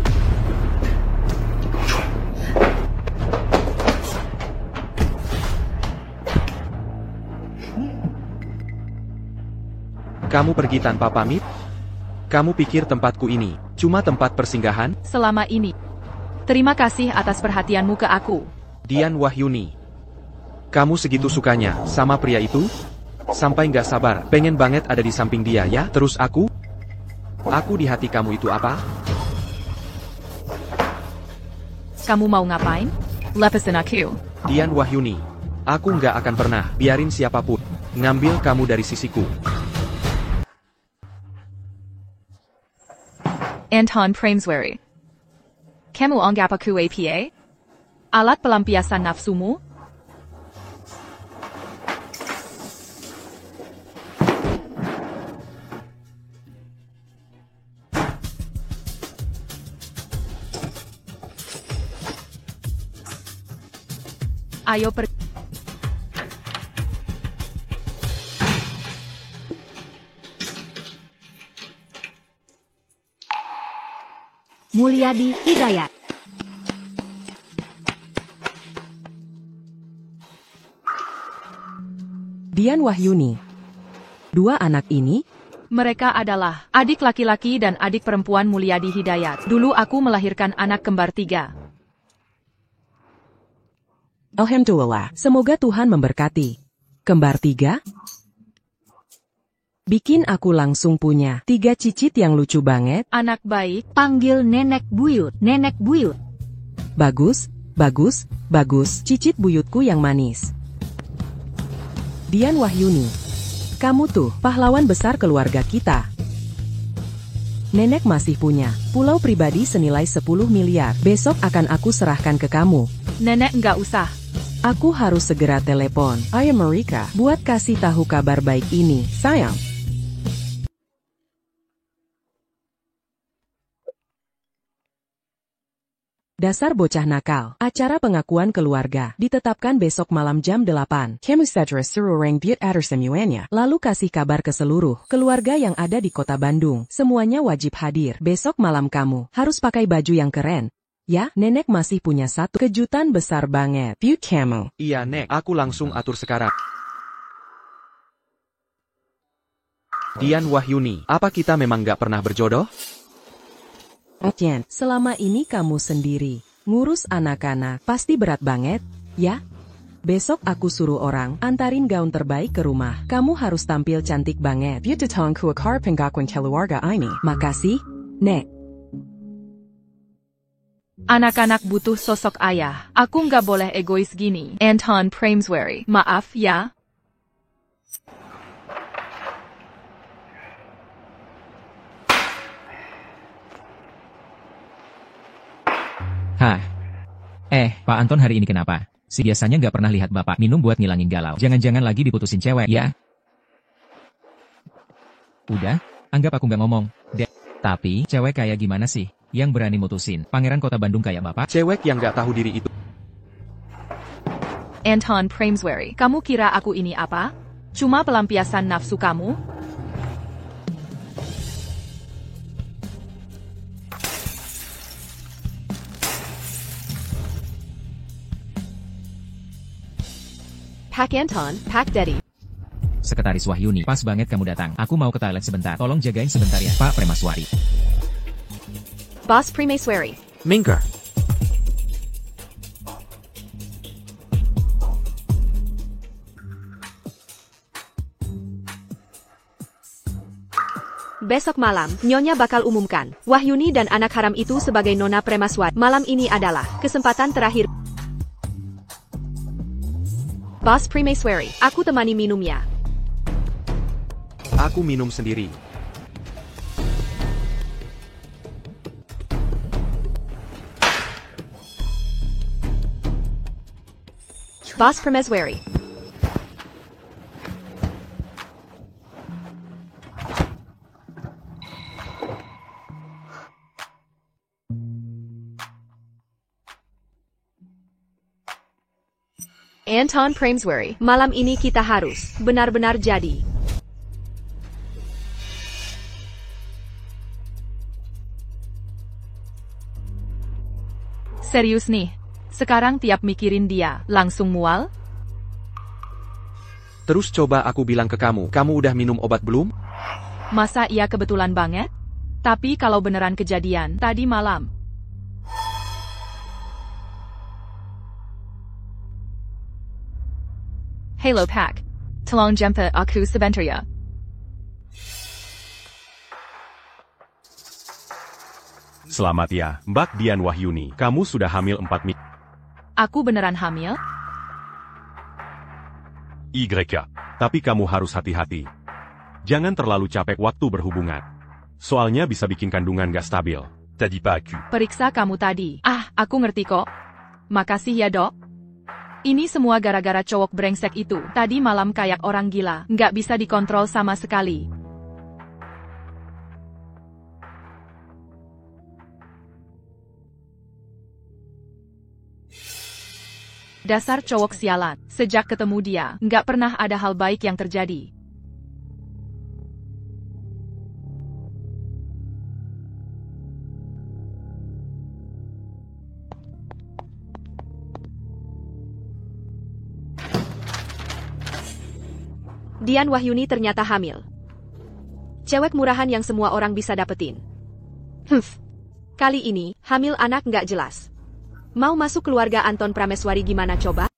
Kamu pergi tanpa pamit? Kamu pikir tempatku ini cuma tempat persinggahan? Selama ini, terima kasih atas perhatianmu ke aku. Dian Wahyuni. Kamu segitu sukanya sama pria itu? Sampai nggak sabar, pengen banget ada di samping dia ya? Terus aku? Aku di hati kamu itu apa? Kamu mau ngapain? Lepasin aku. Dian Wahyuni. Aku nggak akan pernah biarin siapapun ngambil kamu dari sisiku. Anton Prameswari. Kamu anggap aku apa? Alat pelampiasan nafsumu? Ayo pergi. Mulyadi Hidayat. Dian Wahyuni. Dua anak ini? Mereka adalah adik laki-laki dan adik perempuan Mulyadi Hidayat. Dulu aku melahirkan anak kembar 3. Alhamdulillah, semoga Tuhan memberkati. Kembar 3? Bikin aku langsung punya 3 cicit yang lucu banget. Anak baik. Panggil nenek buyut, nenek buyut. Bagus, bagus, bagus, cicit buyutku yang manis. Dian Wahyuni. Kamu tuh, pahlawan besar keluarga kita. Nenek masih punya pulau pribadi senilai 10 miliar. Besok akan aku serahkan ke kamu. Nenek nggak usah. Aku harus segera telepon Ayah Mereka buat kasih tahu kabar baik ini, sayang. Dasar bocah nakal. Acara pengakuan keluarga ditetapkan besok malam jam 8. Kamu segera suruh orang buat atur semuanya. Lalu kasih kabar ke seluruh keluarga yang ada di kota Bandung. Semuanya wajib hadir. Besok malam kamu harus pakai baju yang keren. Ya, nenek masih punya satu kejutan besar banget. Buat kamu. Iya, Nek. Aku langsung atur sekarang. Dian Wahyuni. Apa kita memang gak pernah berjodoh? Jen, selama ini kamu sendiri ngurus anak-anak pasti berat banget, ya? Besok aku suruh orang antarin gaun terbaik ke rumah. Kamu harus tampil cantik banget. Buat datangku akar pengakuan keluarga ini. Makasih, Nek. Anak-anak butuh sosok ayah. Aku nggak boleh egois gini. Anton Prameswari. Maaf ya. Hah? Pak Anton hari ini kenapa? Si biasanya nggak pernah lihat bapak minum buat ngilangin galau. Jangan-jangan lagi diputusin cewek, ya? Udah, anggap aku nggak ngomong. Tapi, cewek kayak gimana sih yang berani mutusin pangeran kota Bandung kayak bapak? Cewek yang nggak tahu diri itu. Anton Prameswari. Kamu kira aku ini apa? Cuma pelampiasan nafsu kamu? Pak Anton, Pak Dedi. Sekretaris Wahyuni, pas banget kamu datang. Aku mau ke toilet sebentar. Tolong jagain sebentar ya, Pak Prameswari. Boss Prameswari. Minker. Besok malam, Nyonya bakal umumkan Wahyuni dan anak haram itu sebagai Nona Prameswari. Malam ini adalah kesempatan terakhir. Boss Prameswari, aku temani minumnya. Aku minum sendiri. Boss Prameswari. Anton Prameswari, malam ini kita harus benar-benar jadi. Serius nih. Sekarang tiap mikirin dia, langsung mual? Terus coba aku bilang ke kamu udah minum obat belum? Masa iya kebetulan banget? Tapi kalau beneran kejadian, tadi malam. Halo Pak. Tolong jemput aku sebentar ya. Selamat ya, Mbak Dian Wahyuni. Kamu sudah hamil 4 minggu. Aku beneran hamil? Ya. Tapi kamu harus hati-hati. Jangan terlalu capek waktu berhubungan. Soalnya bisa bikin kandungan gak stabil. Tadi pagi. Periksa kamu tadi. Aku ngerti kok. Makasih ya dok. Ini semua gara-gara cowok brengsek itu. Tadi malam kayak orang gila. Nggak bisa dikontrol sama sekali. Dasar cowok sialan. Sejak ketemu dia, nggak pernah ada hal baik yang terjadi. Dian Wahyuni ternyata hamil. Cewek murahan yang semua orang bisa dapetin. Kali ini, hamil anak nggak jelas. Mau masuk keluarga Anton Prameswari gimana coba?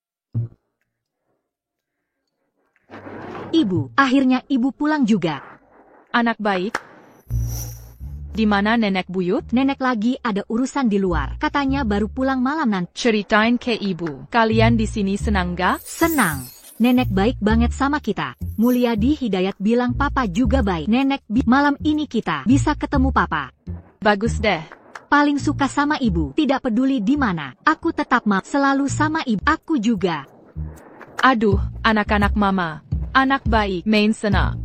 Ibu, akhirnya ibu pulang juga. Anak baik. Di mana nenek buyut? Nenek lagi ada urusan di luar. Katanya baru pulang malam nanti. Ceritain ke ibu. Kalian di sini senang gak? Senang. Nenek baik banget sama kita. Mulyadi Hidayat bilang papa juga baik. Malam ini kita bisa ketemu papa. Bagus deh. Paling suka sama ibu. Tidak peduli di mana. Aku tetap selalu sama ibu. Aku juga. Aduh, anak-anak mama. Anak baik, main sana.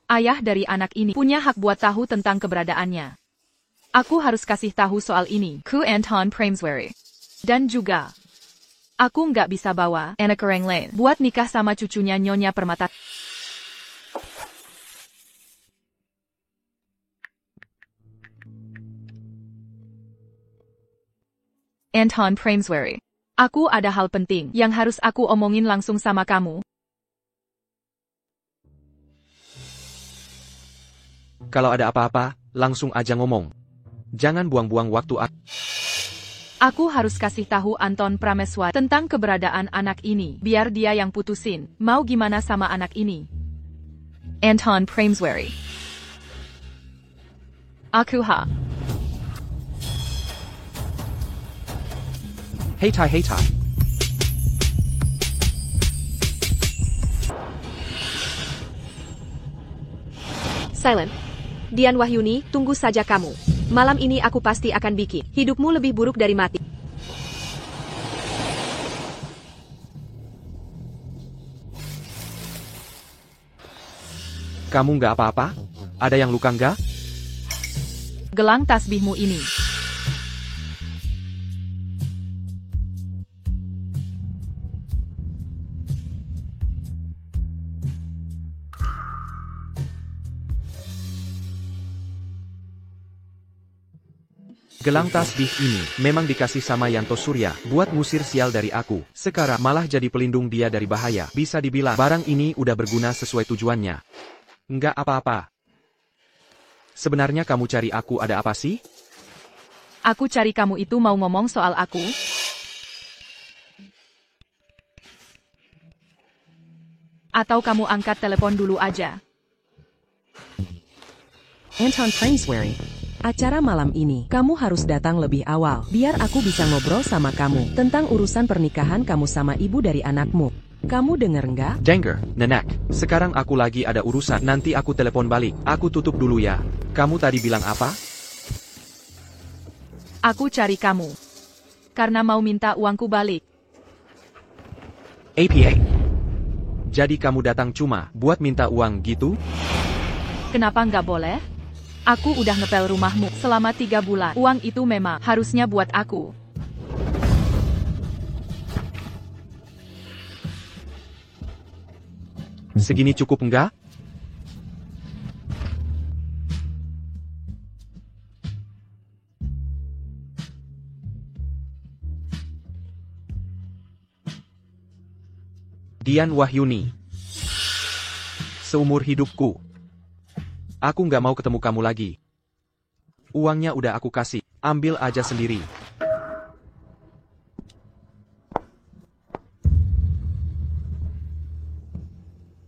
Ayah dari anak ini punya hak buat tahu tentang keberadaannya. Aku harus kasih tahu soal ini ke Anton Prameswari. Dan juga, aku nggak bisa bawa anak orang lain buat nikah sama cucunya Nyonya Permata. Anton Prameswari. Aku ada hal penting yang harus aku omongin langsung sama kamu. Kalau ada apa-apa, langsung aja ngomong. Jangan buang-buang waktu. Aku harus kasih tahu Anton Prameswari tentang keberadaan anak ini, biar dia yang putusin mau gimana sama anak ini. Anton Prameswari. Aku Hey Tai. Silent. Dian Wahyuni, tunggu saja kamu. Malam ini aku pasti akan bikin hidupmu lebih buruk dari mati. Kamu nggak apa-apa? Ada yang luka nggak? Gelang tasbihmu ini. Gelang tasbih ini memang dikasih sama Yanto Surya buat ngusir sial dari aku. Sekarang malah jadi pelindung dia dari bahaya. Bisa dibilang barang ini udah berguna sesuai tujuannya. Nggak apa-apa. Sebenarnya kamu cari aku ada apa sih? Aku cari kamu itu mau ngomong soal aku? Atau kamu angkat telepon dulu aja? Anton Prameswari. Acara malam ini, kamu harus datang lebih awal, biar aku bisa ngobrol sama kamu tentang urusan pernikahan kamu sama ibu dari anakmu. Kamu denger nggak? Denger, Nenek. Sekarang aku lagi ada urusan, nanti aku telepon balik. Aku tutup dulu ya. Kamu tadi bilang apa? Aku cari kamu. Karena mau minta uangku balik. APA. Jadi kamu datang cuma buat minta uang gitu? Kenapa nggak boleh? Aku udah ngepel rumahmu selama 3 bulan. Uang itu memang harusnya buat aku. Segini cukup enggak? Dian Wahyuni. Seumur hidupku, aku nggak mau ketemu kamu lagi. Uangnya udah aku kasih, ambil aja sendiri.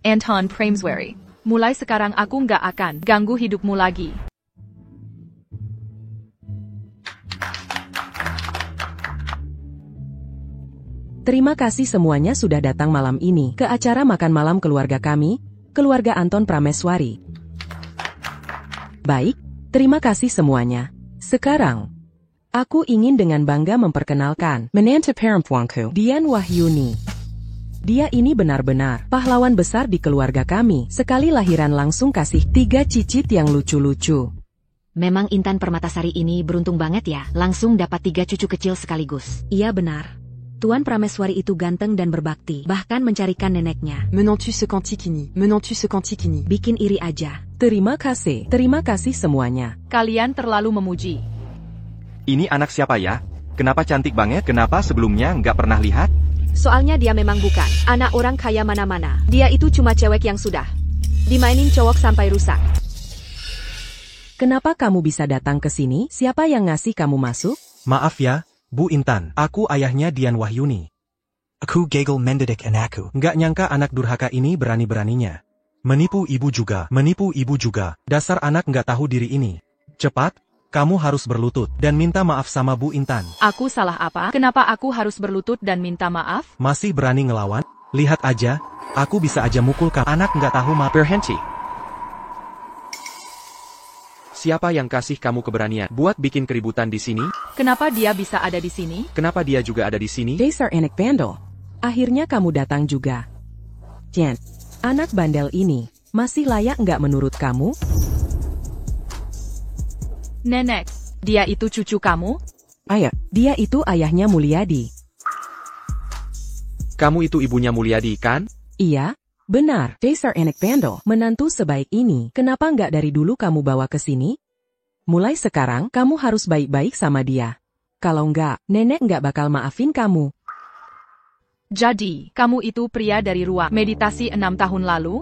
Anton Prameswari. Mulai sekarang aku nggak akan ganggu hidupmu lagi. Terima kasih semuanya sudah datang malam ini ke acara makan malam keluarga kami, keluarga Anton Prameswari. Baik, terima kasih semuanya. Sekarang, aku ingin dengan bangga memperkenalkan menantu perempuanku, Dian Wahyuni. Dia ini benar-benar pahlawan besar di keluarga kami. Sekali lahiran langsung kasih 3 cicit yang lucu-lucu. Memang Intan Permatasari ini beruntung banget ya, langsung dapat 3 cucu kecil sekaligus. Iya benar. Tuan Prameswari itu ganteng dan berbakti, bahkan mencarikan neneknya. Menantu secantik ini. Bikin iri aja. Terima kasih semuanya. Kalian terlalu memuji. Ini anak siapa ya? Kenapa cantik banget? Kenapa sebelumnya nggak pernah lihat? Soalnya dia memang bukan anak orang kaya mana-mana. Dia itu cuma cewek yang sudah dimainin cowok sampai rusak. Kenapa kamu bisa datang ke sini? Siapa yang ngasih kamu masuk? Maaf ya, Bu Intan. Aku ayahnya Dian Wahyuni. Aku gagal mendidik anakku. Nggak nyangka anak durhaka ini berani-beraninya. Menipu ibu juga. Dasar anak nggak tahu diri ini. Cepat, kamu harus berlutut dan minta maaf sama Bu Intan. Aku salah apa? Kenapa aku harus berlutut dan minta maaf? Masih berani ngelawan? Lihat aja, aku bisa aja mukul kamu. Anak nggak tahu maaf. Berhenti. Siapa yang kasih kamu keberanian buat bikin keributan di sini? Kenapa dia bisa ada di sini? Kenapa dia juga ada di sini? Dasar anak bandel. Akhirnya kamu datang juga. Jen, anak bandel ini masih layak nggak menurut kamu? Nenek, dia itu cucu kamu? Ayah, dia itu ayahnya Mulyadi. Kamu itu ibunya Mulyadi, kan? Iya, benar. Dasar anak bandel. Menantu sebaik ini, kenapa nggak dari dulu kamu bawa ke sini? Mulai sekarang, kamu harus baik-baik sama dia. Kalau nggak, nenek nggak bakal maafin kamu. Jadi, kamu itu pria dari ruang meditasi 6 tahun lalu?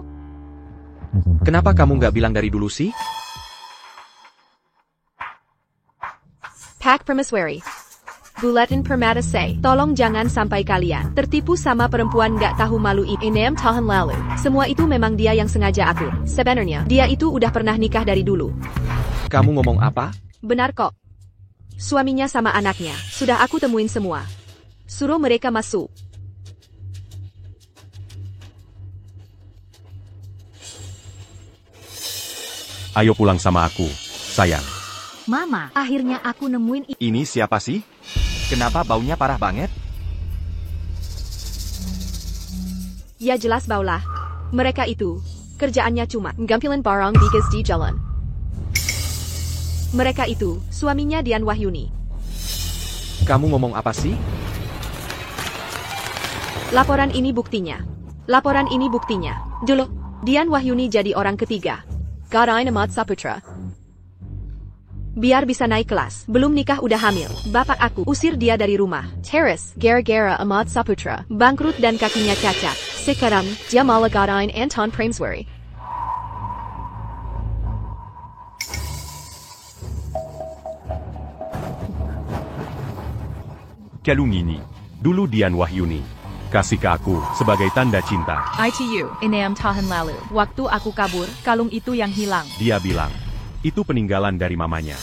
Kenapa kamu nggak bilang dari dulu sih? Pak Prameswari. Buletin Permata say, tolong jangan sampai kalian tertipu sama perempuan gak tahu malu ini 6 tahun lalu. Semua itu memang dia yang sengaja atur. Sebenarnya, dia itu udah pernah nikah dari dulu. Kamu ngomong apa? Benar kok. Suaminya sama anaknya, sudah aku temuin semua. Suruh mereka masuk. Ayo pulang sama aku, sayang. Mama, akhirnya aku nemuin Ini siapa sih? Kenapa baunya parah banget? Ya jelas baulah. Mereka itu, kerjaannya cuma ngambilin barang bigas di jalan. Mereka itu, suaminya Dian Wahyuni. Kamu ngomong apa sih? Laporan ini buktinya. Dulu, Dian Wahyuni jadi orang ketiga. Garain Ahmad Saputra. Biar bisa naik kelas, belum nikah udah hamil. Bapak aku usir dia dari rumah. Teres, gara-gara Ahmad Saputra bangkrut dan kakinya cacat. Sekarang, dia malah gadain Anton Prameswari. Kalung ini, dulu Dian Wahyuni. Kasih ke aku sebagai tanda cinta. ITU, 6 tahun lalu. Waktu aku kabur, kalung itu yang hilang. Dia bilang, itu peninggalan dari mamanya.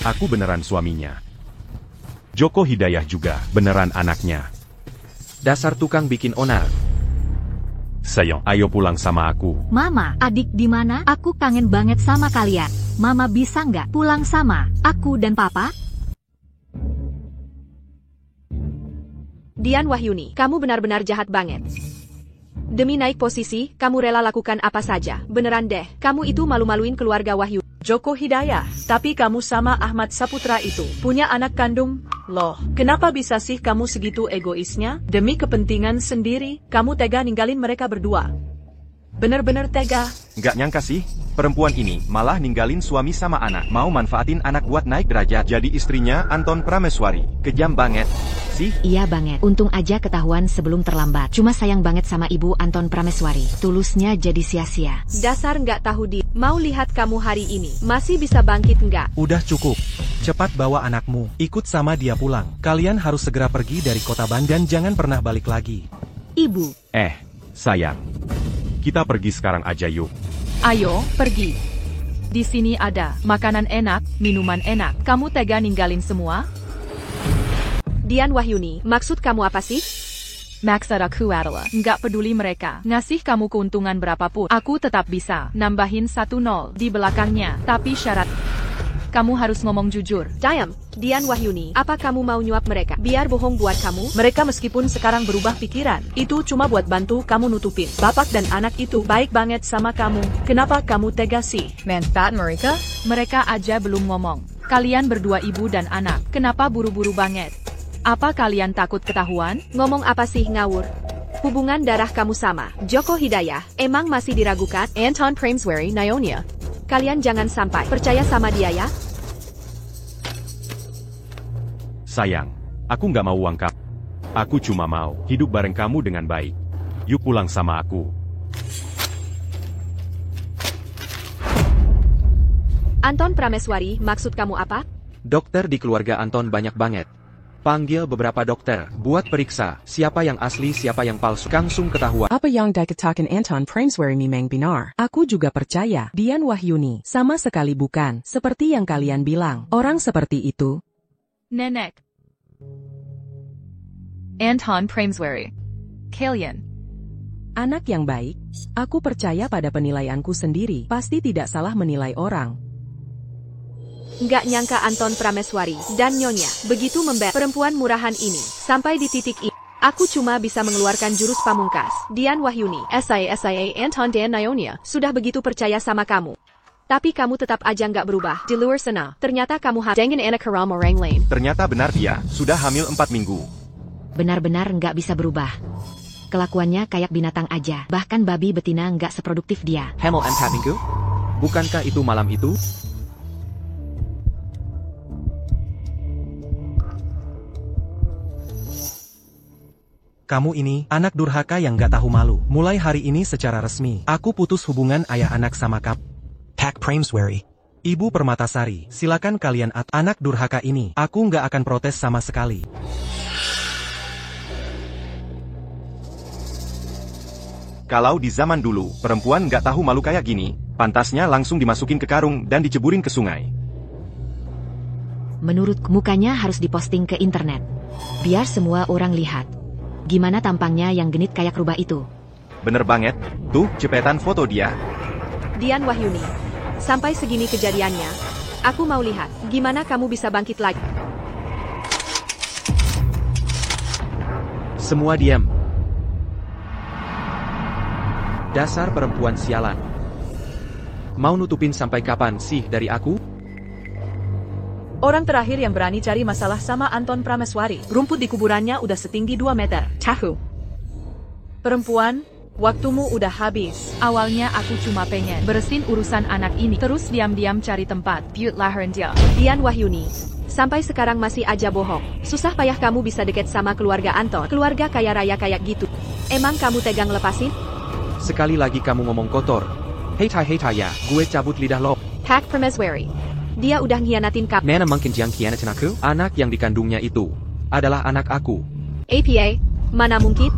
Aku beneran suaminya. Joko Hidayah juga beneran anaknya. Dasar tukang bikin onar. Sayang, ayo pulang sama aku. Mama, adik di mana? Aku kangen banget sama kalian. Mama bisa nggak pulang sama aku dan papa? Dian Wahyuni, kamu benar-benar jahat banget. Demi naik posisi, kamu rela lakukan apa saja. Beneran deh, kamu itu malu-maluin keluarga Wahyu. Joko Hidayah, tapi kamu sama Ahmad Saputra itu punya anak kandung. Loh, kenapa bisa sih kamu segitu egoisnya? Demi kepentingan sendiri, kamu tega ninggalin mereka berdua. Bener-bener tega. Nggak nyangka sih, perempuan ini malah ninggalin suami sama anak. Mau manfaatin anak buat naik derajat jadi istrinya Anton Prameswari. Kejam banget. Sih? Iya banget. Untung aja ketahuan sebelum terlambat. Cuma sayang banget sama ibu Anton Prameswari. Tulusnya jadi sia-sia. Dasar nggak tahu di. Mau lihat kamu hari ini. Masih bisa bangkit nggak? Udah cukup. Cepat bawa anakmu. Ikut sama dia pulang. Kalian harus segera pergi dari kota Bandar dan jangan pernah balik lagi. Ibu. Sayang. Kita pergi sekarang aja yuk. Ayo, pergi. Di sini ada makanan enak, minuman enak. Kamu tega ninggalin semua? Dian Wahyuni, maksud kamu apa sih? Maksud aku adalah, nggak peduli mereka ngasih kamu keuntungan berapapun, aku tetap bisa nambahin 1-0 di belakangnya. Tapi syarat, kamu harus ngomong jujur. Diam, Dian Wahyuni, apa kamu mau nyuap mereka? Biar bohong buat kamu? Mereka meskipun sekarang berubah pikiran, itu cuma buat bantu kamu nutupin. Bapak dan anak itu baik banget sama kamu. Kenapa kamu tega sih? Manfaat mereka? Mereka aja belum ngomong. Kalian berdua ibu dan anak, kenapa buru-buru banget? Apa kalian takut ketahuan? Ngomong apa sih ngawur? Hubungan darah kamu sama Joko Hidayah, emang masih diragukan? Anton Prameswari, Nyonya. Kalian jangan sampai percaya sama dia ya. Sayang, aku nggak mau uang kamu. Aku cuma mau hidup bareng kamu dengan baik. Yuk pulang sama aku. Anton Prameswari, maksud kamu apa? Dokter di keluarga Anton banyak banget. Panggil beberapa dokter, buat periksa, siapa yang asli siapa yang palsu. Langsung ketahuan. Apa yang dikatakan Anton Prameswari memang benar? Aku juga percaya. Dian Wahyuni, sama sekali bukan. Seperti yang kalian bilang, orang seperti itu. Nenek. Anton Prameswari. Kalian. Anak yang baik. Aku percaya pada penilaianku sendiri. Pasti tidak salah menilai orang. Nggak nyangka Anton Prameswari dan Nyonya begitu membela perempuan murahan ini. Sampai di titik ini, aku cuma bisa mengeluarkan jurus pamungkas. Dian Wahyuni, SIA Anton dan Nyonya, sudah begitu percaya sama kamu. Tapi kamu tetap aja nggak berubah. Di luar sana, ternyata kamu dengan anak haram orang lain. Ternyata benar dia, sudah hamil 4 minggu. Benar-benar nggak bisa berubah. Kelakuannya kayak binatang aja. Bahkan babi betina nggak seproduktif dia. Hamil 4 minggu? Bukankah itu malam itu? Kamu ini, anak durhaka yang gak tahu malu. Mulai hari ini secara resmi, aku putus hubungan ayah anak sama kamu. Pak Prameswari. Ibu Permatasari, silakan kalian anak durhaka ini. Aku gak akan protes sama sekali. Kalau di zaman dulu, perempuan gak tahu malu kayak gini, pantasnya langsung dimasukin ke karung dan diceburin ke sungai. Menurutku mukanya harus diposting ke internet. Biar semua orang lihat. Gimana tampangnya yang genit kayak rubah itu? Bener banget, tuh cepetan foto dia. Dian Wahyuni, sampai segini kejadiannya, aku mau lihat gimana kamu bisa bangkit lagi. Semua diam. Dasar perempuan sialan. Mau nutupin sampai kapan sih dari aku? Orang terakhir yang berani cari masalah sama Anton Prameswari. Rumput di kuburannya udah setinggi 2 meter. Tahu. Perempuan, waktumu udah habis. Awalnya aku cuma pengen beresin urusan anak ini. Terus diam-diam cari tempat. Buat lahirin dia. Dian Wahyuni, sampai sekarang masih aja bohong. Susah payah kamu bisa deket sama keluarga Anton. Keluarga kaya raya kayak gitu. Emang kamu tegang lepasin? Sekali lagi kamu ngomong kotor. Hei ya, gue cabut lidah lo. Pak Prameswari. Dia udah ngianatin kamu. Mana mungkin yang khianatin aku? Anak yang dikandungnya itu adalah anak aku. APA, mana mungkin?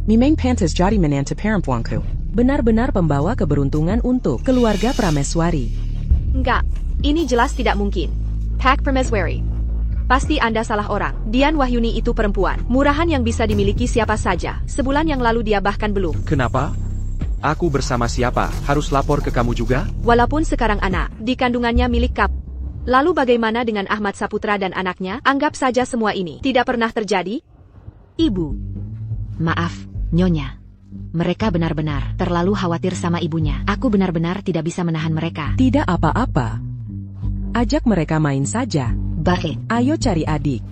Memang pantas jadi menantu perempuanku. Benar-benar pembawa keberuntungan untuk keluarga Prameswari. Enggak, Ini jelas tidak mungkin. Pak Prameswari. Pasti Anda salah orang. Dian Wahyuni itu perempuan. Murahan yang bisa dimiliki siapa saja. Sebulan yang lalu dia bahkan belum. Kenapa? Aku bersama siapa? Harus lapor ke kamu juga? Walaupun sekarang anak di kandungannya milik Kap. Lalu bagaimana dengan Ahmad Saputra dan anaknya? Anggap saja semua ini tidak pernah terjadi. Ibu. Maaf, Nyonya. Mereka benar-benar terlalu khawatir sama ibunya. Aku benar-benar tidak bisa menahan mereka. Tidak apa-apa. Ajak mereka main saja. Baik. Ayo cari adik.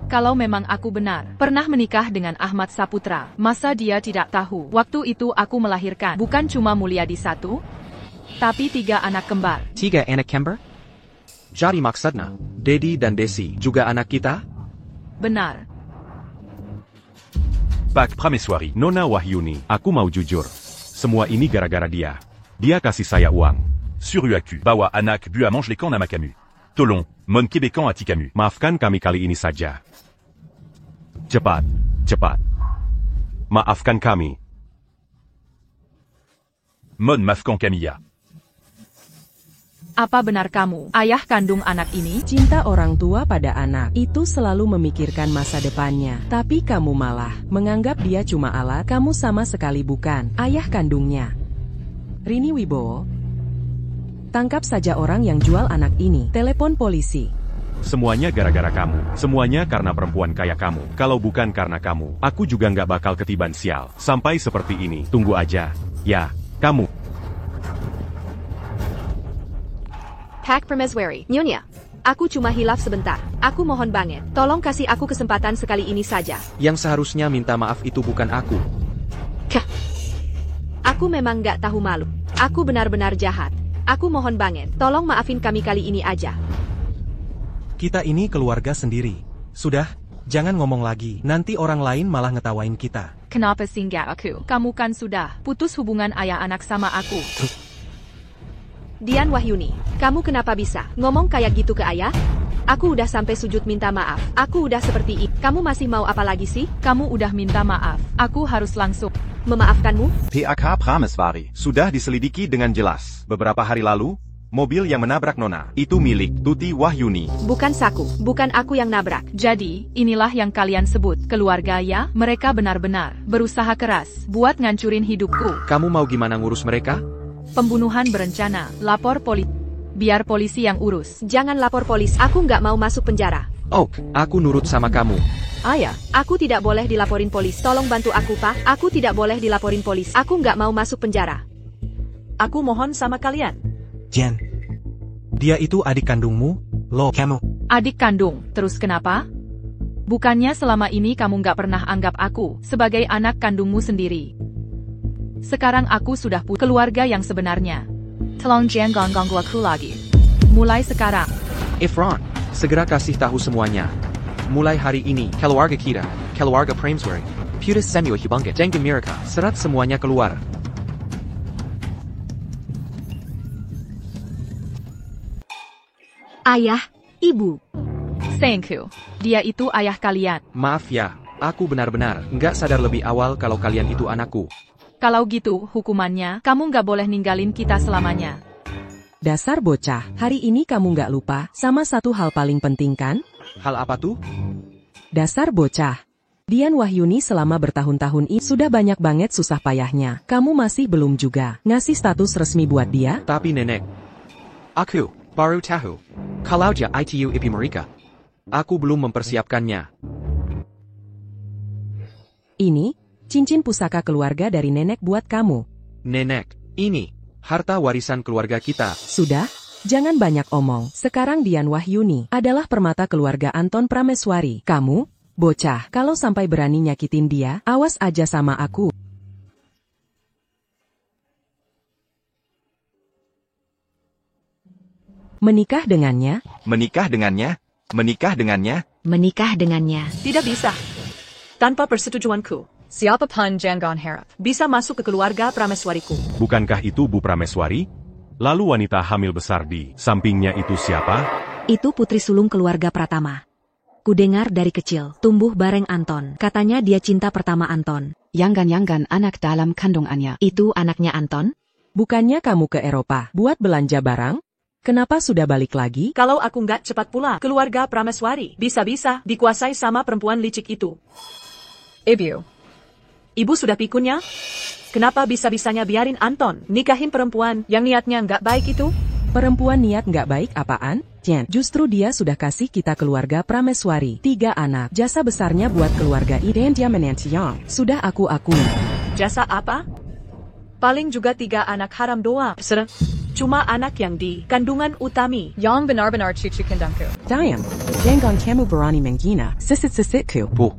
Kalau memang aku benar, pernah menikah dengan Ahmad Saputra, masa dia tidak tahu? Waktu itu aku melahirkan, bukan cuma Mulyadi 1, tapi 3 anak kembar. 3 anak kembar? Jadi maksudnya, Dedi dan Desi juga anak kita? Benar. Pak Prameswari, Nona Wahyuni, aku mau jujur. Semua ini gara-gara dia. Dia kasih saya uang. Suryaku, bawa anak bu à mange les camps à Makamu. Tolong, mon Québécois à Tikamu. Maafkan kami kali ini saja. Cepat, cepat. Maafkan kami. Mon mafkan Camilla. Apa benar kamu, ayah kandung anak ini? Cinta orang tua pada anak itu selalu memikirkan masa depannya. Tapi kamu malah menganggap dia cuma alat. Kamu sama sekali bukan ayah kandungnya. Rini Wibowo, tangkap saja orang yang jual anak ini. Telepon polisi. Semuanya gara-gara kamu. Semuanya karena perempuan kayak kamu. Kalau bukan karena kamu, aku juga nggak bakal ketiban sial. Sampai seperti ini. Tunggu aja. Ya, kamu. Pak Prameswari, Nyonya. Aku cuma hilaf sebentar. Aku mohon banget. Tolong kasih aku kesempatan sekali ini saja. Yang seharusnya minta maaf itu bukan aku. Kah. Aku memang nggak tahu malu. Aku benar-benar jahat. Aku mohon banget. Tolong maafin kami kali ini aja. Kita ini keluarga sendiri. Sudah, jangan ngomong lagi. Nanti orang lain malah ngetawain kita. Kenapa singgah aku? Kamu kan sudah putus hubungan ayah anak sama aku. Dian Wahyuni, kamu kenapa bisa ngomong kayak gitu ke ayah? Aku udah sampai sujud minta maaf. Aku udah seperti ini. Kamu masih mau apa lagi sih? Kamu udah minta maaf. Aku harus langsung memaafkanmu? PAK Prameswari sudah diselidiki dengan jelas. Beberapa hari lalu, mobil yang menabrak Nona itu milik Tuti Wahyuni. Bukan Saku, bukan aku yang nabrak. Jadi, inilah yang kalian sebut keluarga ya? Mereka benar-benar berusaha keras buat ngancurin hidupku. Kamu mau gimana ngurus mereka? Pembunuhan berencana, lapor polisi. Biar polisi yang urus. Jangan lapor polisi, aku nggak mau masuk penjara. Oh, aku nurut sama kamu. Ayah, aku tidak boleh dilaporin polisi. Tolong bantu aku, Pak. Aku tidak boleh dilaporin polisi. Aku nggak mau masuk penjara. Aku mohon sama kalian. Jen, dia itu adik kandungmu, loh kamu. Adik kandung, terus kenapa? Bukannya selama ini kamu nggak pernah anggap aku sebagai anak kandungmu sendiri. Sekarang aku sudah punya keluarga yang sebenarnya. Tolong jangan ganggu aku lagi. Mulai sekarang. Efron, segera kasih tahu semuanya. Mulai hari ini, keluarga kita, keluarga Prameswari, Putus Semua Hubungan dan Mirka, serat semuanya keluar. Ayah, ibu. Thank you. Dia itu ayah kalian. Maaf ya, aku benar-benar nggak sadar lebih awal kalau kalian itu anakku. Kalau gitu, hukumannya, kamu nggak boleh ninggalin kita selamanya. Dasar bocah, hari ini kamu nggak lupa sama satu hal paling penting kan? Hal apa tuh? Dasar bocah. Dian Wahyuni selama bertahun-tahun ini sudah banyak banget susah payahnya. Kamu masih belum juga ngasih status resmi buat dia? Tapi nenek, aku baru tahu kalau dia itu ibu mereka. Aku belum mempersiapkannya. Ini cincin pusaka keluarga dari nenek buat kamu. Nenek, ini harta warisan keluarga kita. Sudah, jangan banyak omong. Sekarang Dian Wahyuni adalah permata keluarga Anton Prameswari. Kamu, bocah, kalau sampai berani nyakitin dia, awas aja sama aku. Menikah dengannya? Menikah dengannya? Menikah dengannya? Menikah dengannya. Tidak bisa. Tanpa persetujuanku. Siapapun jangan harap bisa masuk ke keluarga Prameswariku. Bukankah itu Bu Prameswari? Lalu wanita hamil besar di sampingnya itu siapa? Itu putri sulung keluarga Pratama. Kudengar dari kecil, tumbuh bareng Anton. Katanya dia cinta pertama Anton. Yanggan anak dalam kandungannya. Itu anaknya Anton? Bukannya kamu ke Eropa buat belanja barang? Kenapa sudah balik lagi? Kalau aku nggak cepat pulang, keluarga Prameswari bisa-bisa dikuasai sama perempuan licik itu. Ibu sudah pikunnya? Kenapa bisa-bisanya biarin Anton nikahin perempuan yang niatnya nggak baik itu? Perempuan niat nggak baik apaan? Jen, justru dia sudah kasih kita keluarga Prameswari 3 anak. Jasa besarnya buat keluarga ini dia menantiang. Sudah aku akui. Jasa apa? Paling juga 3 anak haram doang. Cuma anak yang di kandungan Utami. Yang benar-benar cucu kandungku. Diam, jangan kamu berani menghina sisit-sisitku. Bu,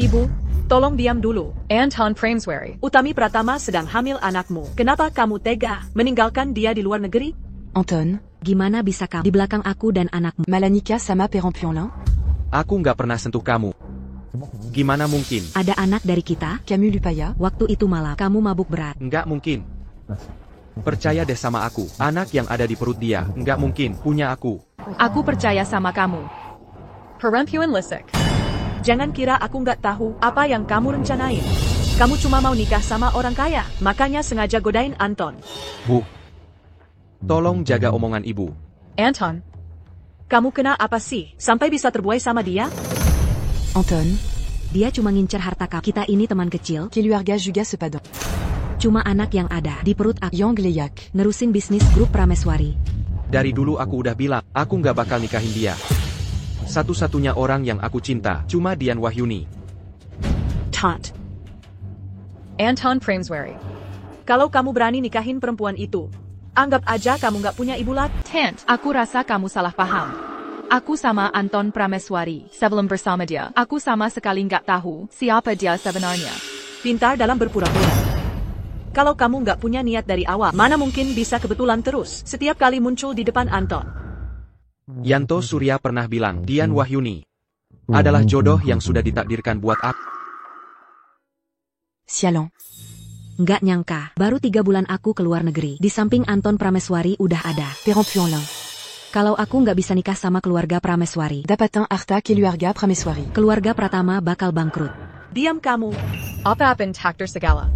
Ibu, tolong diam dulu. Anton Prameswari. Utami Pratama sedang hamil anakmu. Kenapa kamu tega meninggalkan dia di luar negeri? Anton, gimana bisa kamu di belakang aku dan anakmu? Malanika sama Perempuan? aku nggak pernah sentuh kamu. Gimana mungkin? Ada anak dari kita, Camus Lupaya. Waktu itu malam, kamu mabuk berat. Nggak mungkin. Percaya deh sama aku. Anak yang ada di perut dia, nggak mungkin punya aku. Aku percaya sama kamu. Perempuan lisik. Jangan kira aku nggak tahu apa yang kamu rencanain. Kamu cuma mau nikah sama orang kaya, makanya sengaja godain Anton. Bu, tolong jaga omongan ibu. Anton. Kamu kena apa sih, sampai bisa terbuai sama dia? Anton, dia cuma ngincer harta kamu. Kita ini teman kecil. Keluarga juga sepadan. Cuma anak yang ada di perut aku. Yang geleyak. Nerusin bisnis grup Prameswari. Dari dulu aku udah bilang, aku nggak bakal nikahin dia. Satu-satunya orang yang aku cinta, cuma Dian Wahyuni. Tant. Anton Prameswari. Kalau kamu berani nikahin perempuan itu, anggap aja kamu nggak punya ibu lagi. Tant, aku rasa kamu salah paham. Aku sama Anton Prameswari. Sebelum bersama dia, aku sama sekali nggak tahu siapa dia sebenarnya. Pintar dalam berpura-pura. Kalau kamu nggak punya niat dari awal, mana mungkin bisa kebetulan terus setiap kali muncul di depan Anton. Yanto Surya pernah bilang, Dian Wahyuni adalah jodoh yang sudah ditakdirkan buat aku. Sialong. Nggak nyangka, baru 3 bulan aku keluar negeri. Di samping Anton Prameswari udah ada Perempuan. Kalau aku nggak bisa nikah sama keluarga Prameswari, dapatin harta keluarga Prameswari. Keluarga Pratama bakal bangkrut. Diam kamu. Apa-apin takdir segala.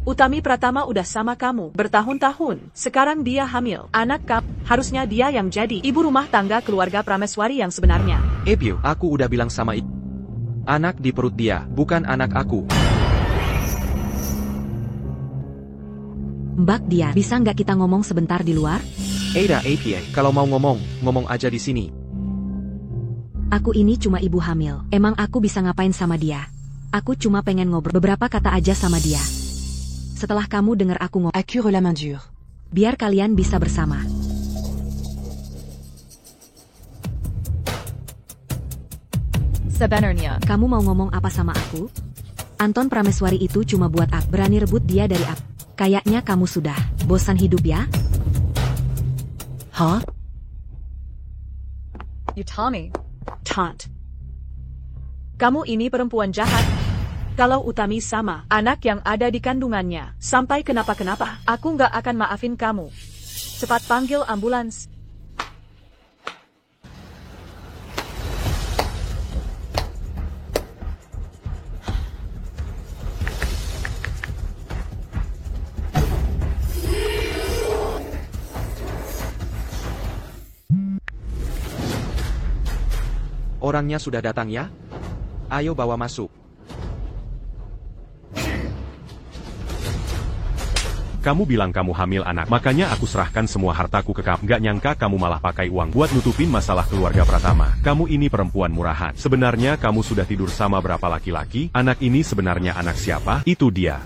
Utami Pratama udah sama kamu bertahun-tahun. Sekarang dia hamil. Anak kamu, harusnya dia yang jadi ibu rumah tangga keluarga Prameswari yang sebenarnya. Ebyo, aku udah bilang sama ibu. Anak di perut dia, bukan anak aku. Mbak Dia, bisa nggak kita ngomong sebentar di luar? Ada APA, kalau mau ngomong aja di sini. Aku ini cuma ibu hamil. Emang aku bisa ngapain sama dia? Aku cuma pengen ngobrol beberapa kata aja sama dia. Setelah kamu dengar aku ngomong, aku la main dure. Biar kalian bisa bersama. Sebenarnya, kamu mau ngomong apa sama aku? Anton Prameswari itu cuma buat aku. Berani rebut dia dari aku. Kayaknya kamu sudah bosan hidup ya? Hah? Utami. Tant. Kamu ini perempuan jahat. Kalau Utami sama anak yang ada di kandungannya sampai kenapa-kenapa, aku nggak akan maafin kamu. Cepat panggil ambulans. Orangnya sudah datang ya? Ayo bawa masuk. Kamu bilang kamu hamil anak, makanya aku serahkan semua hartaku ke kamu. Gak nyangka kamu malah pakai uang buat nutupin masalah keluarga Pratama. Kamu ini perempuan murahan. Sebenarnya kamu sudah tidur sama berapa laki-laki? Anak ini sebenarnya anak siapa? Itu dia.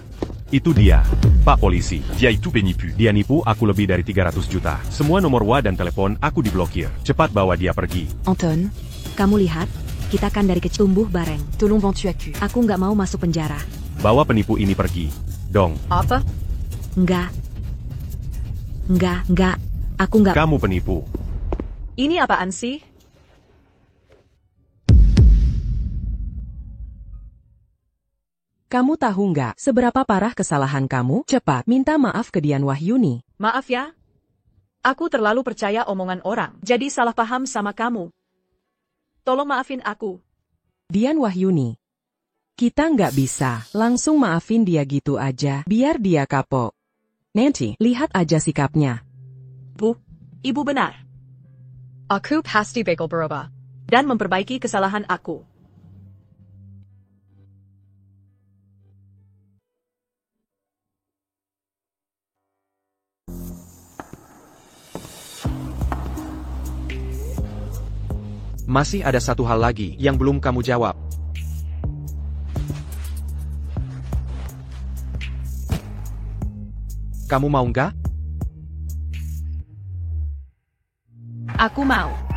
Itu dia. Pak Polisi. Dia itu penipu. Dia nipu aku lebih dari 300 juta. Semua nomor WA dan telepon aku diblokir. Cepat bawa dia pergi. Anton, kamu lihat, kita kan dari kecil tumbuh bareng. Tolong bantu aku. Aku nggak mau masuk penjara. Bawa penipu ini pergi. Dong. Apa? Enggak. Aku nggak. Kamu penipu. Ini apaan sih? Kamu tahu nggak seberapa parah kesalahan kamu? Cepat minta maaf ke Dian Wahyuni. Maaf ya. Aku terlalu percaya omongan orang, jadi salah paham sama kamu. Tolong maafin aku. Dian Wahyuni. Kita nggak bisa langsung maafin dia gitu aja, biar dia kapok. Nanti, lihat aja sikapnya. Bu, ibu benar. Aku pasti bakal berubah. Dan memperbaiki kesalahan aku. Masih ada satu hal lagi yang belum kamu jawab. Kamu mau nggak? Aku mau.